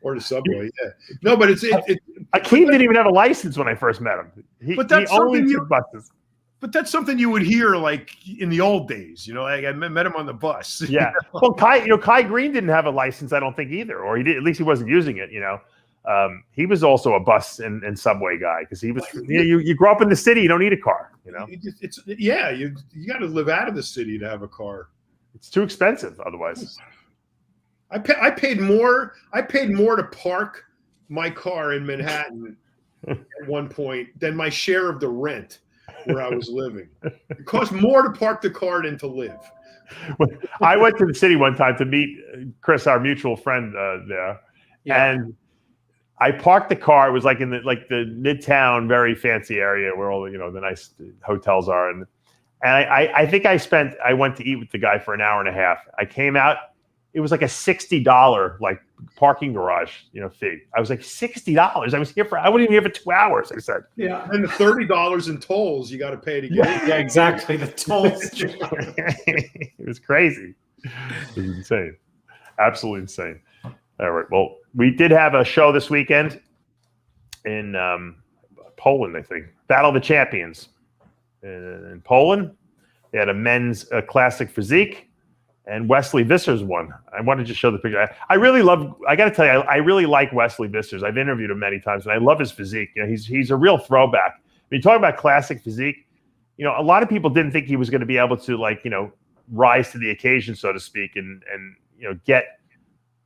Or the subway, yeah. No, but Akeem didn't even have a license when I first met him. He only took buses. But that's something you would hear like in the old days, you know. Like I met him on the bus. Yeah. Well, Kai Green didn't have a license, I don't think either, or he did. At least he wasn't using it. You know, he was also a bus and subway guy because he was. You grow up in the city, you don't need a car. You know, you got to live out of the city to have a car. It's too expensive otherwise. I paid more. I paid more to park my car in Manhattan at one point than my share of the rent where I was living. It cost more to park the car than to live. I went to the city one time to meet Chris, our mutual friend there, and I parked the car. It was like in the midtown, very fancy area where all the nice hotels are, and I think I went to eat with the guy for an hour and a half. I came out. It was like a $60 like parking garage, fee. I was like $60. I wasn't even here for 2 hours. I said, yeah, and the $30 in tolls you got to pay to get. Yeah, exactly. The tolls. It was crazy. It was insane, absolutely insane. All right. Well, we did have a show this weekend in Poland. I think Battle of the Champions in Poland. They had a men's classic physique. And Wesley Vissers won. I wanted to show the picture. I got to tell you, I really like Wesley Vissers. I've interviewed him many times, and I love his physique. He's a real throwback. When you talk about classic physique, a lot of people didn't think he was going to be able to rise to the occasion, so to speak, and get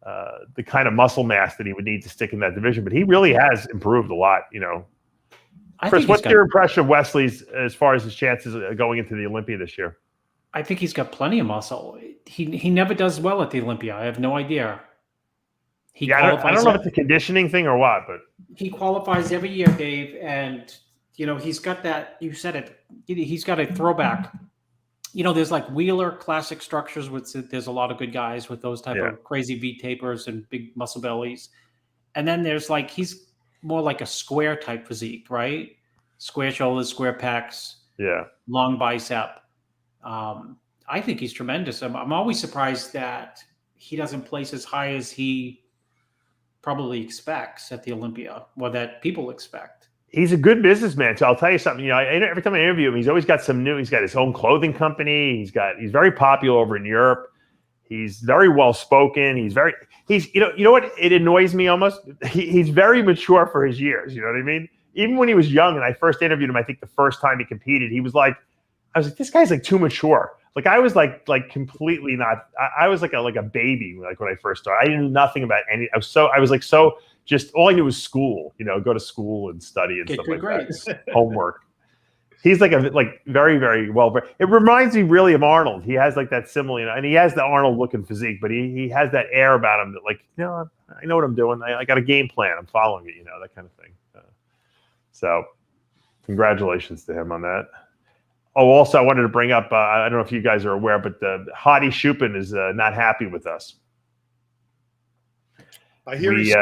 the kind of muscle mass that he would need to stick in that division. But he really has improved a lot. Chris, what's your impression of Wesley's as far as his chances of going into the Olympia this year? I think he's got plenty of muscle. He never does well at the Olympia. I have no idea. I don't know if it's a conditioning thing or what, but he qualifies every year, Dave, and he's got that. You said it. He's got a throwback. There's like Wheeler classic structures. There's a lot of good guys with those type of crazy V tapers and big muscle bellies, and then there's he's more like a square type physique, right? Square shoulders, square pecs, long bicep. I think he's tremendous. I'm always surprised that he doesn't place as high as he probably expects at the Olympia, or that people expect. He's a good businessman. So I'll tell you something. Every time I interview him, he's always got some new. He's got his own clothing company. He's very popular over in Europe. He's very well spoken. He's you know what? It annoys me almost. He's very mature for his years. You know what I mean? Even when he was young, and I first interviewed him, I think the first time he competed, I was like, this guy's too mature. Like I was like completely not. I was like a baby when I first started. I knew nothing about any. I was just all I knew was school. Go to school and study and stuff like that. Homework. He's very very well. It reminds me really of Arnold. He has that similar, and he has the Arnold looking physique, but he has that air about him that I know what I'm doing. I got a game plan. I'm following it. That kind of thing. So, congratulations to him on that. Oh, also, I wanted to bring up, I don't know if you guys are aware, but Hadi Choopan is not happy with us. I hear he's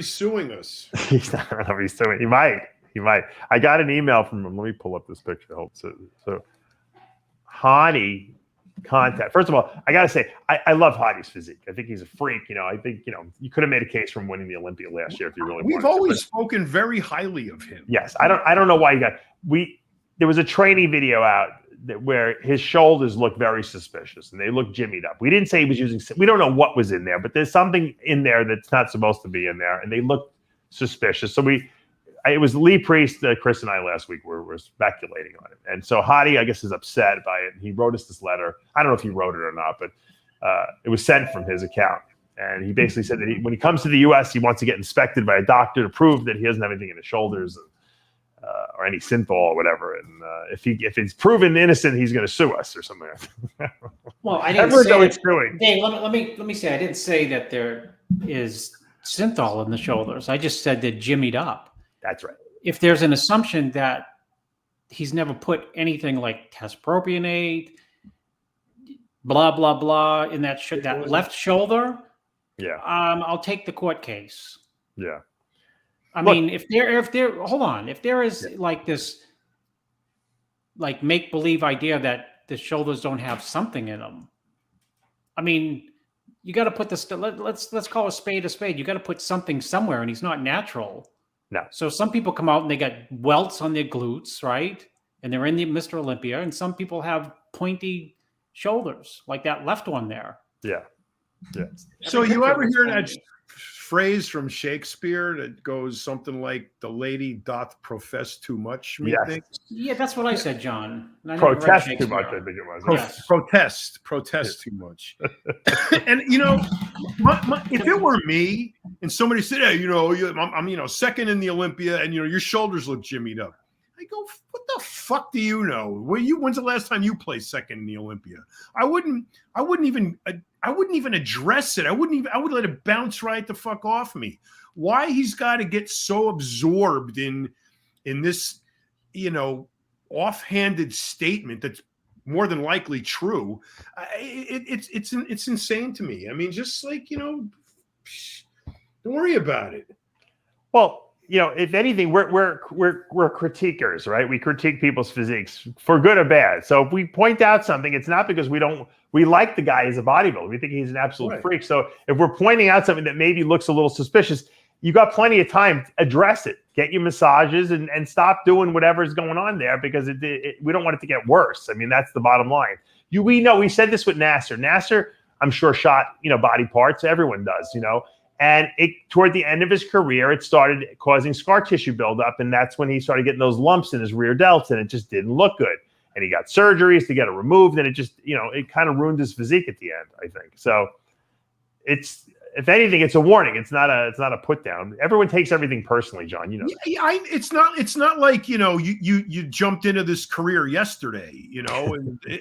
suing us. He's not. I don't know if he's suing. He might. I got an email from him. Let me pull up this picture. So Hadi contact. First of all, I got to say, I love Hadi's physique. I think he's a freak. I think, you could have made a case from winning the Olympia last year if you really wanted to. We've always spoken very highly of him. Yes. I don't know why there was a training video out where his shoulders look very suspicious and they look jimmied up. We didn't say he was using. We don't know what was in there, but there's something in there that's not supposed to be in there, and they look suspicious. So it was Lee Priest, Chris, and I last week were speculating on it, and so Hadi, I guess, is upset by it. He wrote us this letter. I don't know if he wrote it or not, but it was sent from his account, and he basically said that when he comes to the U.S., he wants to get inspected by a doctor to prove that he doesn't have anything in his shoulders. Or any synthol or whatever, and if it's proven innocent, he's going to sue us or something. Well, I didn't say it's suing. Dave, let me say I didn't say that there is synthol in the shoulders. I just said they're jimmied up. That's right. If there's an assumption that he's never put anything like test propionate, blah blah blah in that left shoulder, I'll take the court case. Yeah. I mean, if there is this make believe idea that the shoulders don't have something in them, I mean, you got to put this. Let's call a spade a spade. You got to put something somewhere, and he's not natural. No. So some people come out and they got welts on their glutes, right? and they're in the Mr. Olympia, and some people have pointy shoulders, like that left one there. Yeah. Yeah. So you ever hear that phrase from Shakespeare that goes something like, "The lady doth profess too much"? Yes. Yeah, that's what I said, John. I never read Protest too Shakespeare. much, I think it was. Yes. Protest too much. And if it were me and somebody said, "Hey, I'm second in the Olympia, and your shoulders look jimmied up," I go, "What the fuck do you know? When's the last time you placed second in the Olympia?" I wouldn't even address it. I would let it bounce right the fuck off me. Why he's got to get so absorbed in this, offhanded statement that's more than likely true. It's insane to me. I mean, just like, don't worry about it. Well, if anything, we're critiquers, right? We critique people's physiques for good or bad. So if we point out something, it's not because we like the guy as a bodybuilder. We think he's an absolute freak. So if we're pointing out something that maybe looks a little suspicious, you got plenty of time to address it. Get your massages and stop doing whatever's going on there, because we don't want it to get worse. I mean, that's the bottom line. We said this with Nasser. Nasser, I'm sure, shot body parts. Everyone does, And toward the end of his career, it started causing scar tissue buildup, and that's when he started getting those lumps in his rear delts, and it just didn't look good. And he got surgeries to get it removed, and it just, it kind of ruined his physique at the end, I think. So if anything, it's a warning. It's not a put down. Everyone takes everything personally, John. It's not like you jumped into this career yesterday,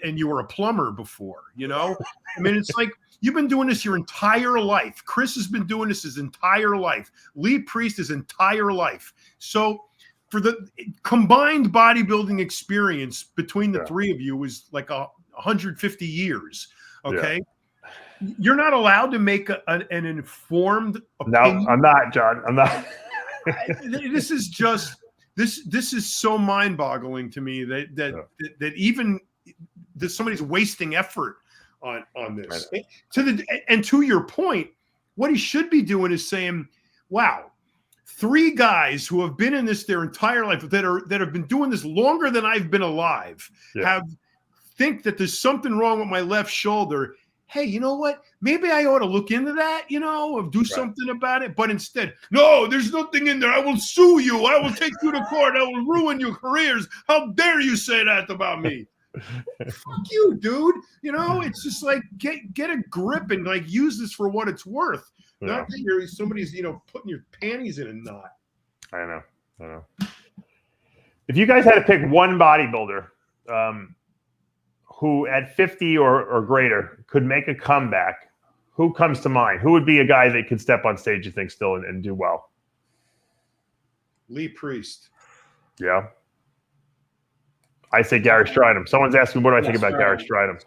and you were a plumber before. I mean, it's like, you've been doing this your entire life. Chris has been doing this his entire life. Lee Priest his entire life. So for the combined bodybuilding experience between the three of you is like 150 years. Okay. Yeah. You're not allowed to make an informed opinion. No, I'm not, John. I'm not. This is just this is so mind-boggling to me that even that somebody's wasting effort on this. To your point, what he should be doing is saying, "Wow, 3 guys who have been in this their entire life, that have been doing this longer than I've been alive, think that there's something wrong with my left shoulder. Hey, you know what? Maybe I ought to look into that, or do something about it." But instead, "No, there's nothing in there. I will sue you. I will take you to court. I will ruin your careers. How dare you say that about me?" Fuck you, dude. It's just like, get a grip and like use this for what it's worth. Yeah. Not that somebody's putting your panties in a knot. I know. If you guys had to pick one bodybuilder who at 50 or greater could make a comeback, who comes to mind? Who would be a guy that could step on stage, you think, still and do well? Lee Priest. Yeah. I say Gary Stridham. Someone's asking, what do I think about Gary Stridham?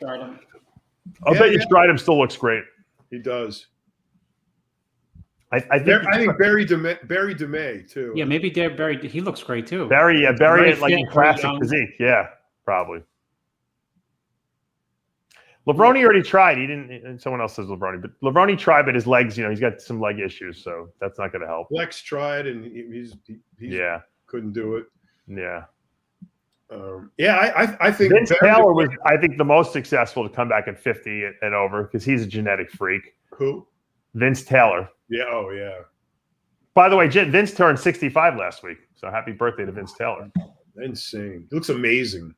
I'll bet you Stridham still looks great. He does. I think Barry DeMay too. Yeah, maybe Barry. He looks great too. Barry like in classic physique. Yeah, probably. Levrone already tried. He didn't. And someone else says Levrone, but Levrone tried, but his legs, he's got some leg issues, so that's not going to help. Lex tried, and he couldn't do it. Yeah. I think Vince Taylor was, I think, the most successful to come back at 50 and over, because he's a genetic freak. Who? Vince Taylor. Yeah. Oh, yeah. By the way, Vince turned 65 last week, so happy birthday to Vince Taylor. Insane. He looks amazing.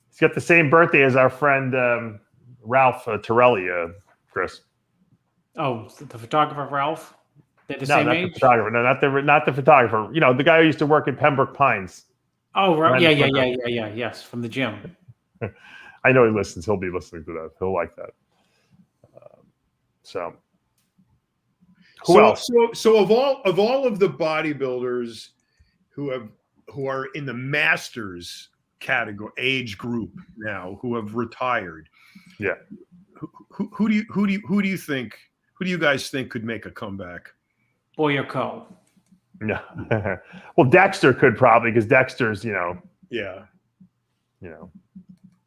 He's got the same birthday as our friend Ralph Torelli, Chris. Oh, the photographer Ralph? They're the no, same not age? the photographer. No, not the photographer. The guy who used to work at Pembroke Pines. Oh, right. Yeah. Yes, from the gym. I know he listens. He'll be listening to that. He'll like that. Who else? So of all of the bodybuilders who are in the masters category age group now, who have retired, yeah, who do you think? Who do you guys think could make a comeback? Boyako. No. Well, Dexter could probably, because Dexter's, Yeah.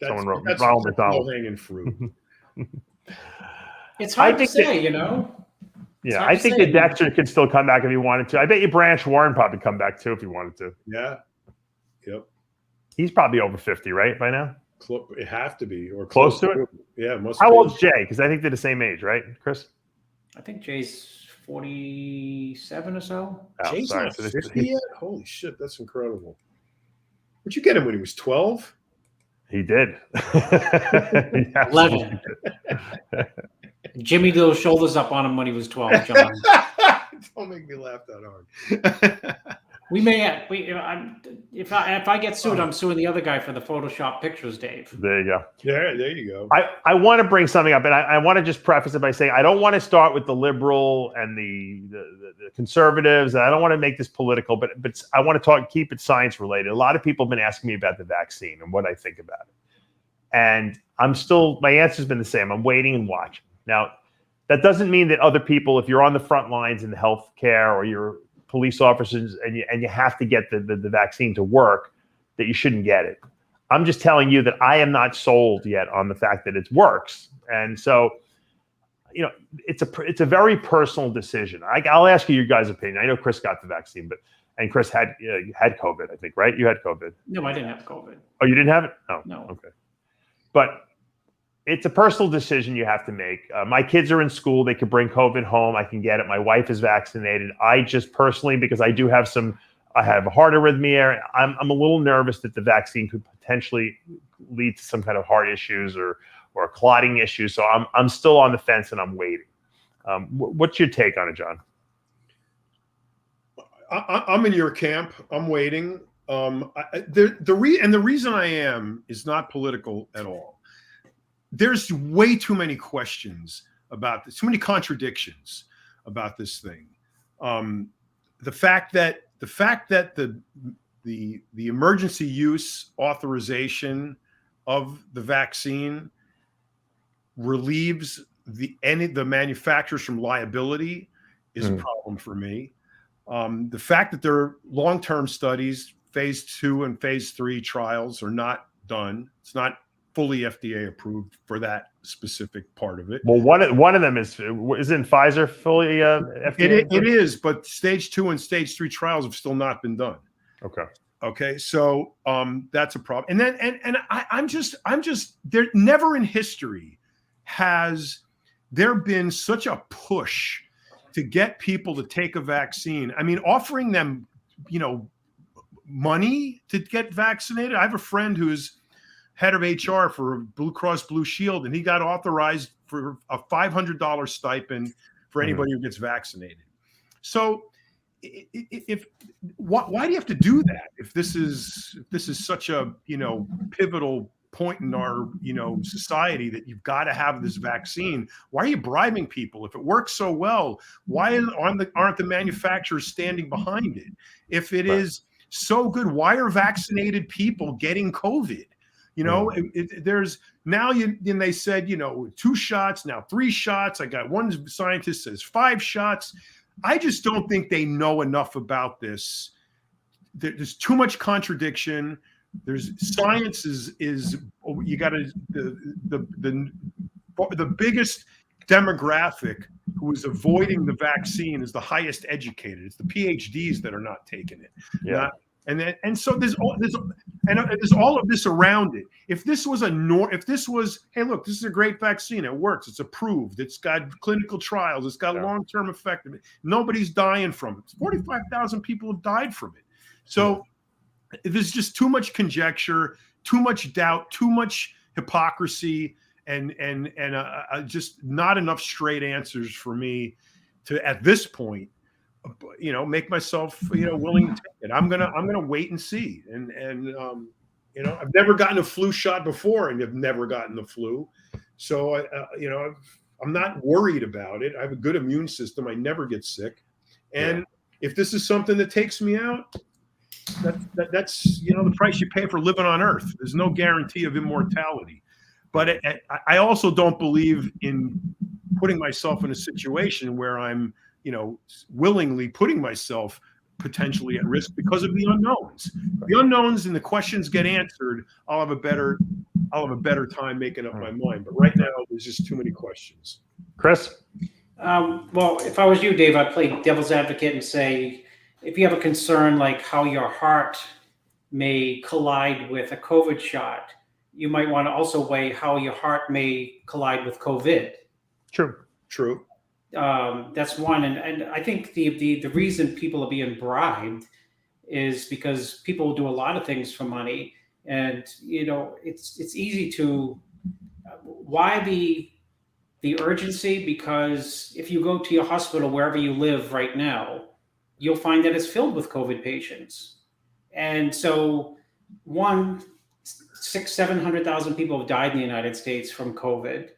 Someone wrote that's Ronald McDonald. Low-hanging fruit. It's hard to say, Yeah, I think that Dexter could still come back if he wanted to. I bet you Branch Warren probably come back too if he wanted to. Yeah. Yep. He's probably over 50, right, by now? It have to be, or close to it. Yeah, it must. How be. old's Jay? Because I think they're the same age, right, Chris? I think Jay's 47 or so. Oh, Jay's sorry. not 50 yet? Holy shit, that's incredible. Would you get him when he was 12? He did. 11. Jimmy those shoulders up on him when he was 12, John. Don't make me laugh that hard. We may have, if I get sued, I'm suing the other guy for the Photoshop pictures, Dave. There you go. There you go. I want to bring something up, and I want to just preface it by saying I don't want to start with the liberal and the conservatives. I don't want to make this political, but I want to keep it science related. A lot of people have been asking me about the vaccine and what I think about it. And my answer's been the same. I'm waiting and watching. Now, that doesn't mean that other people, if you're on the front lines in the healthcare or you're police officers and you have to get the vaccine to work, that you shouldn't get it. I'm just telling you that I am not sold yet on the fact that it works. And so, it's a very personal decision. I'll ask you your guys' opinion. I know Chris got the vaccine, and Chris had COVID, I think, right? You had COVID. No, I didn't have COVID. Oh, you didn't have it? Oh, no. Okay. But it's a personal decision you have to make. My kids are in school. They could bring COVID home. I can get it. My wife is vaccinated. I just personally, because I do have I have a heart arrhythmia. I'm a little nervous that the vaccine could potentially lead to some kind of heart issues or clotting issues. So I'm still on the fence and I'm waiting. What's your take on it, John? I'm in your camp. I'm waiting. The reason I am is not political at all. There's way too many questions about this, too many contradictions about this thing. The fact that the emergency use authorization of the vaccine relieves the manufacturers from liability is a problem for me. The fact that there are long-term studies, phase 2 and phase 3 trials are not done. It's not fully FDA approved for that specific part of it. Well, one of them isn't Pfizer fully FDA? It is, but stage 2 and stage 3 trials have still not been done. Okay. So that's a problem. And then I'm just there. Never in history has there been such a push to get people to take a vaccine. I mean, offering them, money to get vaccinated. I have a friend who's head of HR for Blue Cross Blue Shield, and he got authorized for a $500 stipend for anybody who gets vaccinated. So, why do you have to do that if this is such a pivotal point in our society that you've got to have this vaccine? Why are you bribing people if it works so well? Why aren't the manufacturers standing behind it? If it is so good, why are vaccinated people getting COVID? There's now and they said 2 shots, now 3 shots. I got one scientist says 5 shots. I just don't think they know enough about this. There's too much contradiction. There's science is you got to the biggest demographic who is avoiding the vaccine is the highest educated. It's the PhDs that are not taking it. Yeah. So there's all of this around it. If this was hey, look, this is a great vaccine. It works. It's approved. It's got clinical trials. It's got long-term effectiveness. Nobody's dying from it. 45,000 people have died from it. So there's just too much conjecture, too much doubt, too much hypocrisy, and just not enough straight answers for me to, at this point, make myself, willing to take it. I'm gonna wait and see. And I've never gotten a flu shot before, and I've never gotten the flu, so I'm not worried about it. I have a good immune system. I never get sick, and if this is something that takes me out, that's the price you pay for living on Earth. There's no guarantee of immortality, but I also don't believe in putting myself in a situation where I'm willingly putting myself potentially at risk because of the unknowns. The unknowns and the questions get answered, I'll have a better time making up my mind. But right now, there's just too many questions. Chris? Well, if I was you, Dave, I'd play devil's advocate and say, if you have a concern like how your heart may collide with a COVID shot, you might want to also weigh how your heart may collide with COVID. True. That's one. And I think the reason people are being bribed is because people do a lot of things for money. And, it's easy to, why the urgency? Because if you go to your hospital, wherever you live right now, you'll find that it's filled with COVID patients. And so 600,000-700,000 people have died in the United States from COVID.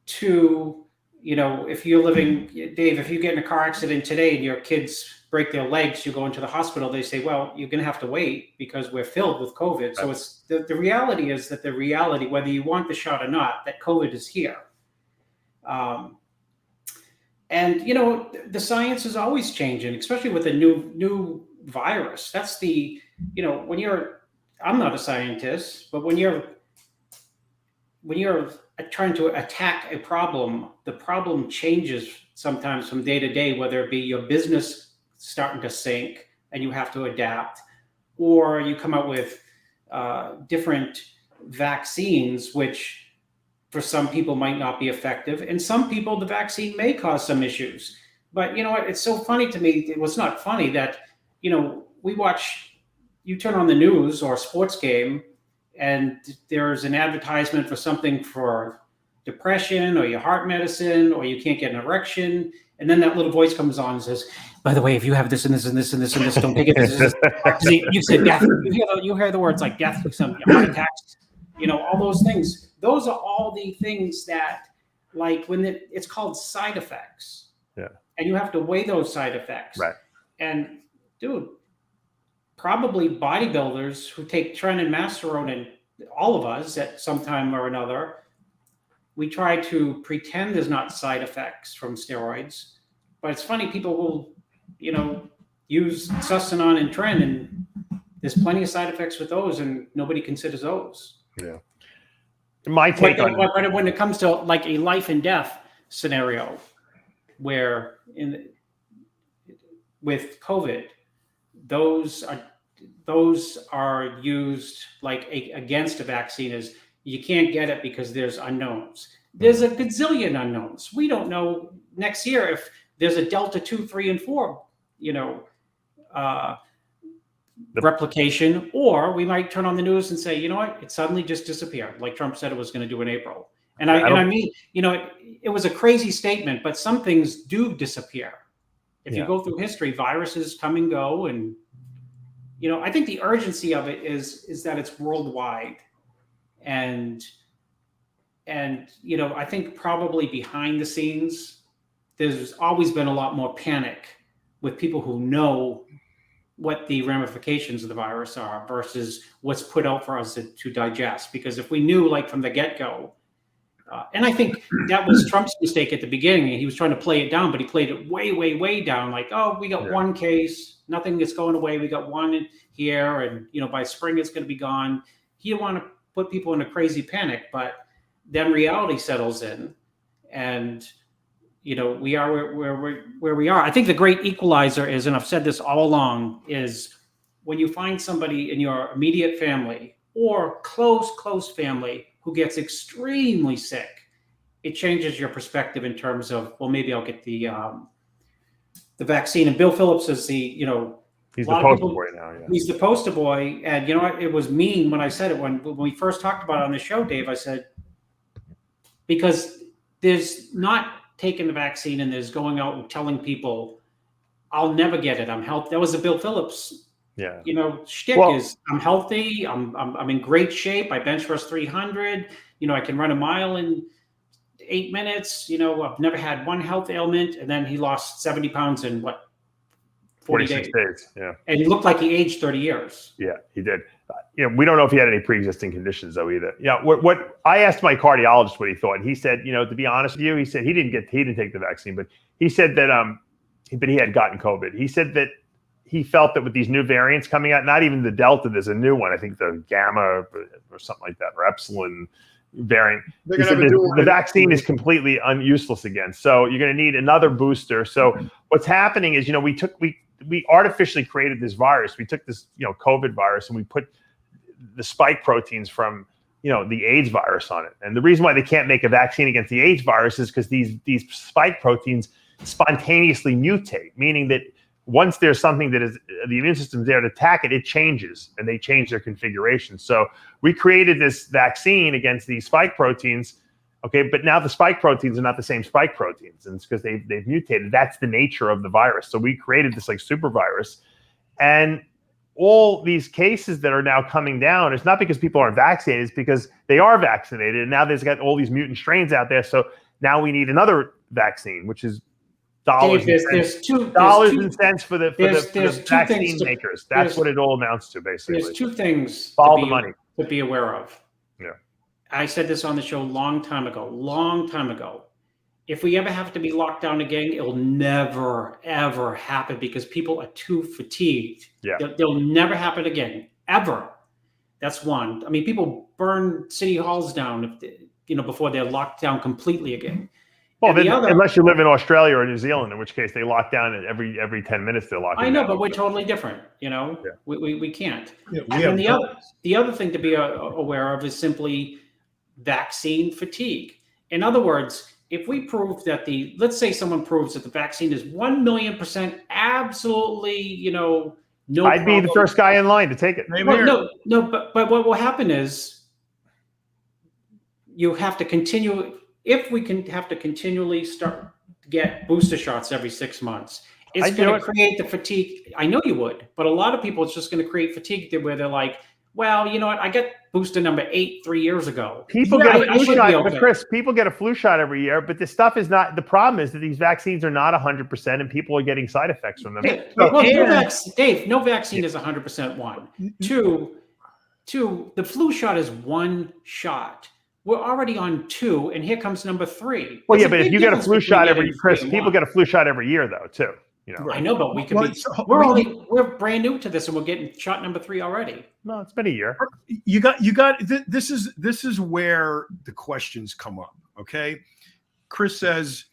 Two, if you're living, Dave, if you get in a car accident today and your kids break their legs, you go into the hospital, they say, well, you're going to have to wait because we're filled with COVID. So it's the reality is that whether you want the shot or not, that COVID is here. And, the science is always changing, especially with a new virus. That's I'm not a scientist, but when you're trying to attack a problem, the problem changes sometimes from day to day, whether it be your business starting to sink and you have to adapt, or you come out with different vaccines, which for some people might not be effective. And some people, the vaccine may cause some issues. But you know what? It's so funny to me. It was not funny that, you turn on the news or a sports game and there's an advertisement for something for depression or your heart medicine, or you can't get an erection. And then that little voice comes on and says, by the way, if you have this and this and this and this and this, don't take it. You said death. You hear the words like death, some heart attacks, all those things. Those are all the things that, like, when it's called side effects. Yeah. And you have to weigh those side effects. Right. And dude, probably bodybuilders who take tren and masterone, and all of us at some time or another, we try to pretend there's not side effects from steroids. But it's funny, people will, use Sustanon and tren, and there's plenty of side effects with those, and nobody considers those. Yeah. My take but when it comes to like a life and death scenario, where with COVID, those are used like against a vaccine. Is you can't get it because there's unknowns. There's a gazillion unknowns. We don't know next year if there's a Delta 2, 3, and 4, replication, or we might turn on the news and say, you know what, it suddenly just disappeared, like Trump said it was going to do in April. And I mean, it was a crazy statement, but some things do disappear. If you go through history, viruses come and go, and I think the urgency of it is that it's worldwide, and I think probably behind the scenes, there's always been a lot more panic with people who know what the ramifications of the virus are versus what's put out for us to digest. Because if we knew, like, from the get-go, and I think that was Trump's mistake at the beginning. He was trying to play it down, but he played it way, way, way down. Like, oh, we got one case, nothing is going away. We got one in here, and by spring it's going to be gone. He didn't want to put people in a crazy panic, but then reality settles in, and we are where we are. I think the great equalizer is, and I've said this all along, is when you find somebody in your immediate family or close family who gets extremely sick, it changes your perspective in terms of, well, maybe I'll get the vaccine. And Bill Phillips is he's the poster boy now. Yeah. He's the poster boy. And it was mean when I said it when we first talked about it on the show, Dave. I said, because there's not taking the vaccine and there's going out and telling people, I'll never get it, I'm healthy. That was the Bill Phillips shtick. Is I'm healthy, I'm in great shape, I bench press 300, I can run a mile in 8 minutes, I've never had one health ailment. And then he lost 70 pounds in 46 days. Yeah. And he looked like he aged 30 years. Yeah, he did. We don't know if he had any pre-existing conditions though either. Yeah. What I asked my cardiologist what he thought, and he said, to be honest with you, he said he didn't take the vaccine, but he said that but he had gotten COVID. He said that he felt that with these new variants coming out, not even the Delta, there's a new one, I think the Gamma or something like that, or Epsilon variant. He said the vaccine is completely useless again. So you're going to need another booster. So what's happening is, we artificially created this virus. We took this, COVID virus, and we put the spike proteins from, the AIDS virus on it. And the reason why they can't make a vaccine against the AIDS virus is because these spike proteins spontaneously mutate, meaning that once there's something that is the immune system's there to attack it, it changes, and they change their configuration. So we created this vaccine against these spike proteins. Okay, but now the spike proteins are not the same spike proteins, and it's because they've mutated. That's the nature of the virus. So we created this like super virus, and all these cases that are now coming down, it's not because people aren't vaccinated, it's because they are vaccinated, and now there's got all these mutant strains out there. So now we need another vaccine, which is dollars and cents for the vaccine makers. That's what it all amounts to, basically. There's two things follow the money to be aware of. Yeah, I said this on the show long time ago. If we ever have to be locked down again, it'll never, ever happen because people are too fatigued. Yeah. They'll never happen again, ever. That's one. I mean, people burn city halls down before they're locked down completely again. Well, unless you live in Australia or New Zealand, in which case they lock down and every 10 minutes they're locking down. I know, but we're totally different. Yeah. We can't. Yeah, and the other thing to be aware of is simply vaccine fatigue. In other words, if we prove that let's say someone proves that the vaccine is 1,000,000% absolutely, no I'd be the first guy in line to take it. Well, no, but what will happen is you have to continue. If we can have to continually get booster shots every 6 months, it's going to create the fatigue. I know you would, but a lot of people, it's just going to create fatigue where they're like, well, you know what? I got booster number 8 3 years ago. People get a flu shot, but Chris, people get a flu shot every year, but this stuff is not, the problem is that these vaccines are not 100% and people are getting side effects from them. Dave, no vaccine is 100% one. Two, the flu shot is one shot. We're already on 2, and here comes number 3. Well, but if you get a flu shot people get a flu shot every year, though, too. I know, but we're brand new to this, and we're getting shot number 3 already. No, it's been a year. You got. This is where the questions come up. Okay, Chris says,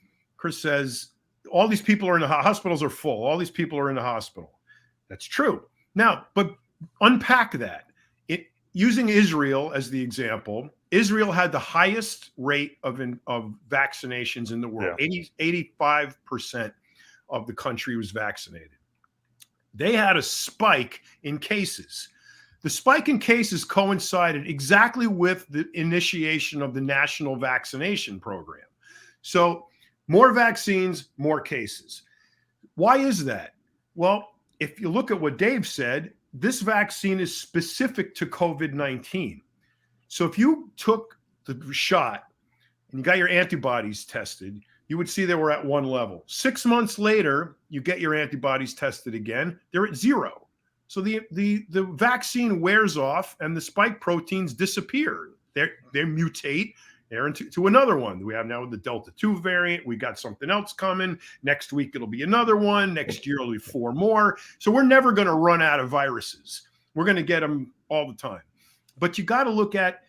all these people are in the hospitals are full. All these people are in the hospital. That's true. Now, but unpack that. Using Israel as the example, Israel had the highest rate of vaccinations in the world. 85% of the country was vaccinated. They had a spike in cases. The spike in cases coincided exactly with the initiation of the national vaccination program. So more vaccines, more cases. Why is that? Well, if you look at what Dave said, this vaccine is specific to COVID-19. So if you took the shot and you got your antibodies tested, you would see they were at 1 level. 6 months later, you get your antibodies tested again, they're at 0. So the vaccine wears off and the spike proteins disappear. They mutate. They're into another one. We have now the Delta 2 variant. We got something else coming. Next week, it'll be another one. Next year, it'll be 4 more. So we're never going to run out of viruses. We're going to get them all the time. But you got to look at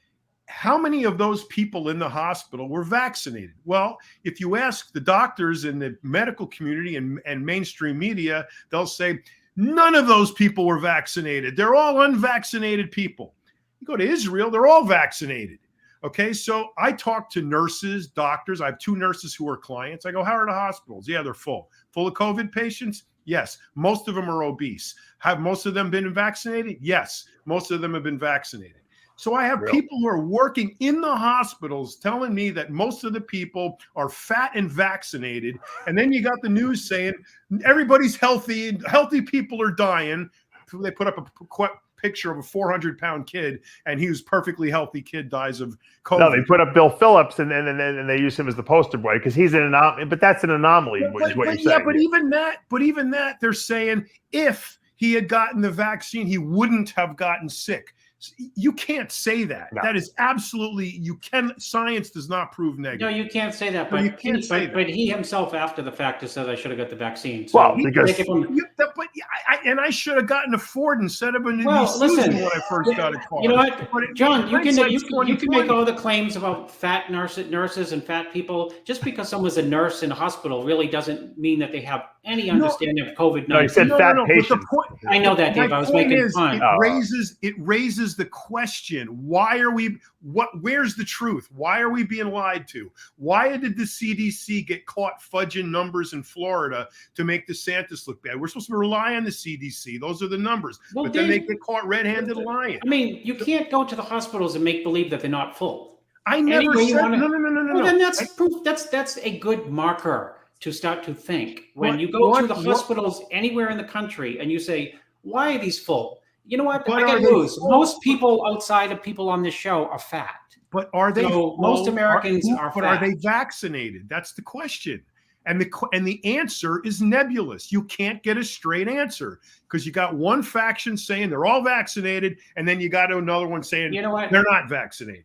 how many of those people in the hospital were vaccinated. Well, if you ask the doctors in the medical community and mainstream media, they'll say, none of those people were vaccinated. They're all unvaccinated people. You go to Israel, they're all vaccinated. Okay, so I talk to nurses, doctors. I have 2 nurses who are clients. I go, how are the hospitals? Yeah, they're full. Full of COVID patients? Yes. Most of them are obese. Have most of them been vaccinated? Yes. Most of them have been vaccinated. So I have people who are working in the hospitals telling me that most of the people are fat and vaccinated. And then you got the news saying everybody's healthy and healthy people are dying. They put up a picture of a 400-pound kid, and he was perfectly healthy kid dies of COVID. No, they put up Bill Phillips, and they use him as the poster boy because he's an anomaly. But that's an anomaly. But even that, they're saying if he had gotten the vaccine, he wouldn't have gotten sick. You can't say that. No. That is absolutely science does not prove negative. No, you can't say that. But you can't say that. But he himself, after the fact, has said I should have got the vaccine. So I should have gotten a Ford instead of an listen, when I first got a car. You know what, John? You can make all the claims about fat nurses and fat people. Just because someone's a nurse in a hospital really doesn't mean that they have any understanding of COVID-19. No, you said fat patients. I know that, Dave. I was making fun. It raises the question: why are we? Where's the truth? Why are we being lied to? Why did the CDC get caught fudging numbers in Florida to make DeSantis look bad? We're supposed to rely on the CDC. Those are the numbers. Well, but then they get caught red-handed lying. I mean, you can't go to the hospitals and make believe that they're not full. I never said no. Well, then that's proof. That's a good marker to start to think. When you go to the hospitals anywhere in the country and you say, why are these full? You know what? I got news. Most people outside of people on this show are fat. But are they? So most Americans are fat. But are they vaccinated? That's the question. And the answer is nebulous. You can't get a straight answer because you got one faction saying they're all vaccinated, and then you got another one saying they're not vaccinated.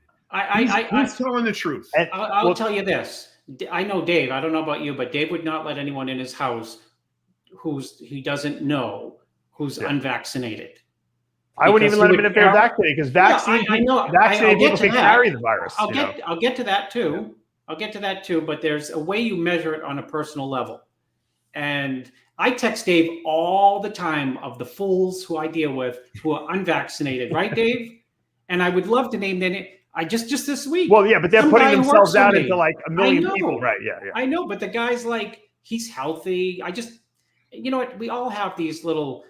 Who's telling the truth? I'll tell you this. I know Dave. I don't know about you, but Dave would not let anyone in his house he doesn't know who's unvaccinated. I wouldn't even let them in if they're vaccinated because vaccinated people can carry the virus. I'll get to that too. Yeah. I'll get to that too. But there's a way you measure it on a personal level. And I text Dave all the time of the fools who I deal with who are unvaccinated, right, Dave? And I would love to name them. I just this week. Well, yeah, but they're putting themselves out into like a million people, right? Yeah. I know, but the guy's like, he's healthy. You know what? We all have these little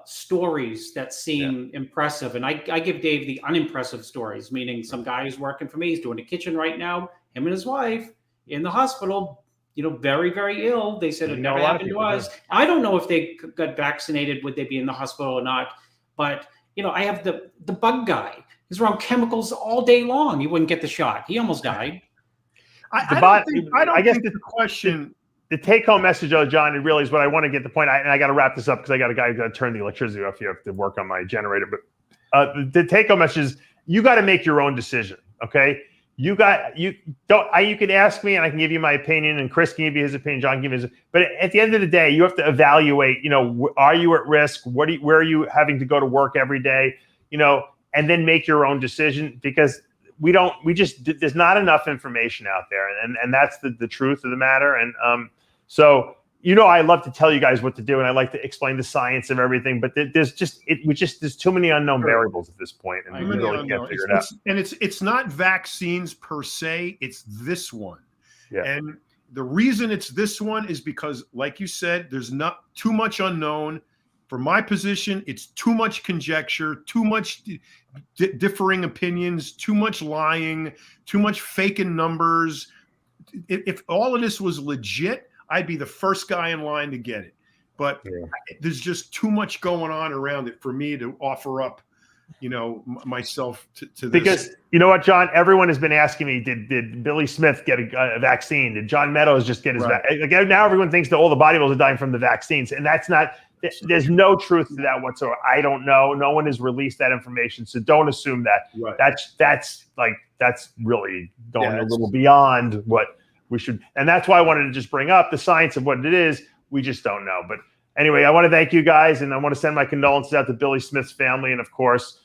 stories that seem impressive, and I give Dave the unimpressive stories. Meaning, some guy who's working for me, he's doing a kitchen right now. Him and his wife in the hospital. Very, very ill. They said it never happened to us. I don't know if they got vaccinated. Would they be in the hospital or not? But I have the bug guy. He's around chemicals all day long. He wouldn't get the shot. He almost died. I guess the question. The take-home message, John, it really is what I want to get the point. And I got to wrap this up because I got a guy who's got to turn the electricity off here to work on my generator. But the take-home message is you got to make your own decision. Okay, you can ask me and I can give you my opinion, and Chris can give you his opinion, John can give his. But at the end of the day, you have to evaluate. Are you at risk? Where are you having to go to work every day? And then make your own decision because there's not enough information out there. And that's the truth of the matter. And so, I love to tell you guys what to do. And I like to explain the science of everything, but there's too many unknown variables at this point. And we really can't figure it out. And it's not vaccines per se. It's this one. Yeah. And the reason it's this one is because, like you said, there's not too much unknown. For my position, it's too much conjecture, too much differing opinions, too much lying, too much faking numbers. If all of this was legit, I'd be the first guy in line to get it. But there's just too much going on around it for me to offer up, myself to this. Because you know what, John? Everyone has been asking me, did Billy Smith get a vaccine? Did John Meadows just get his vaccine? Now everyone thinks that all the bodybuilders are dying from the vaccines, and that's not. There's no truth to that whatsoever. I don't know. No one has released that information, so don't assume that. Right. That's really going a little beyond what we should. And that's why I wanted to just bring up the science of what it is. We just don't know. But anyway, I want to thank you guys, and I want to send my condolences out to Billy Smith's family, and of course,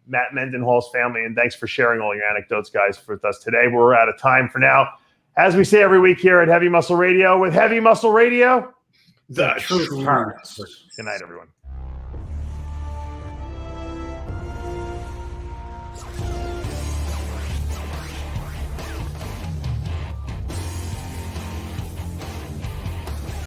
Matt Mendenhall's family. And thanks for sharing all your anecdotes, guys, with us today. We're out of time for now. As we say every week here at Heavy Muscle Radio, with Heavy Muscle Radio. The truth hurts. Good night, everyone.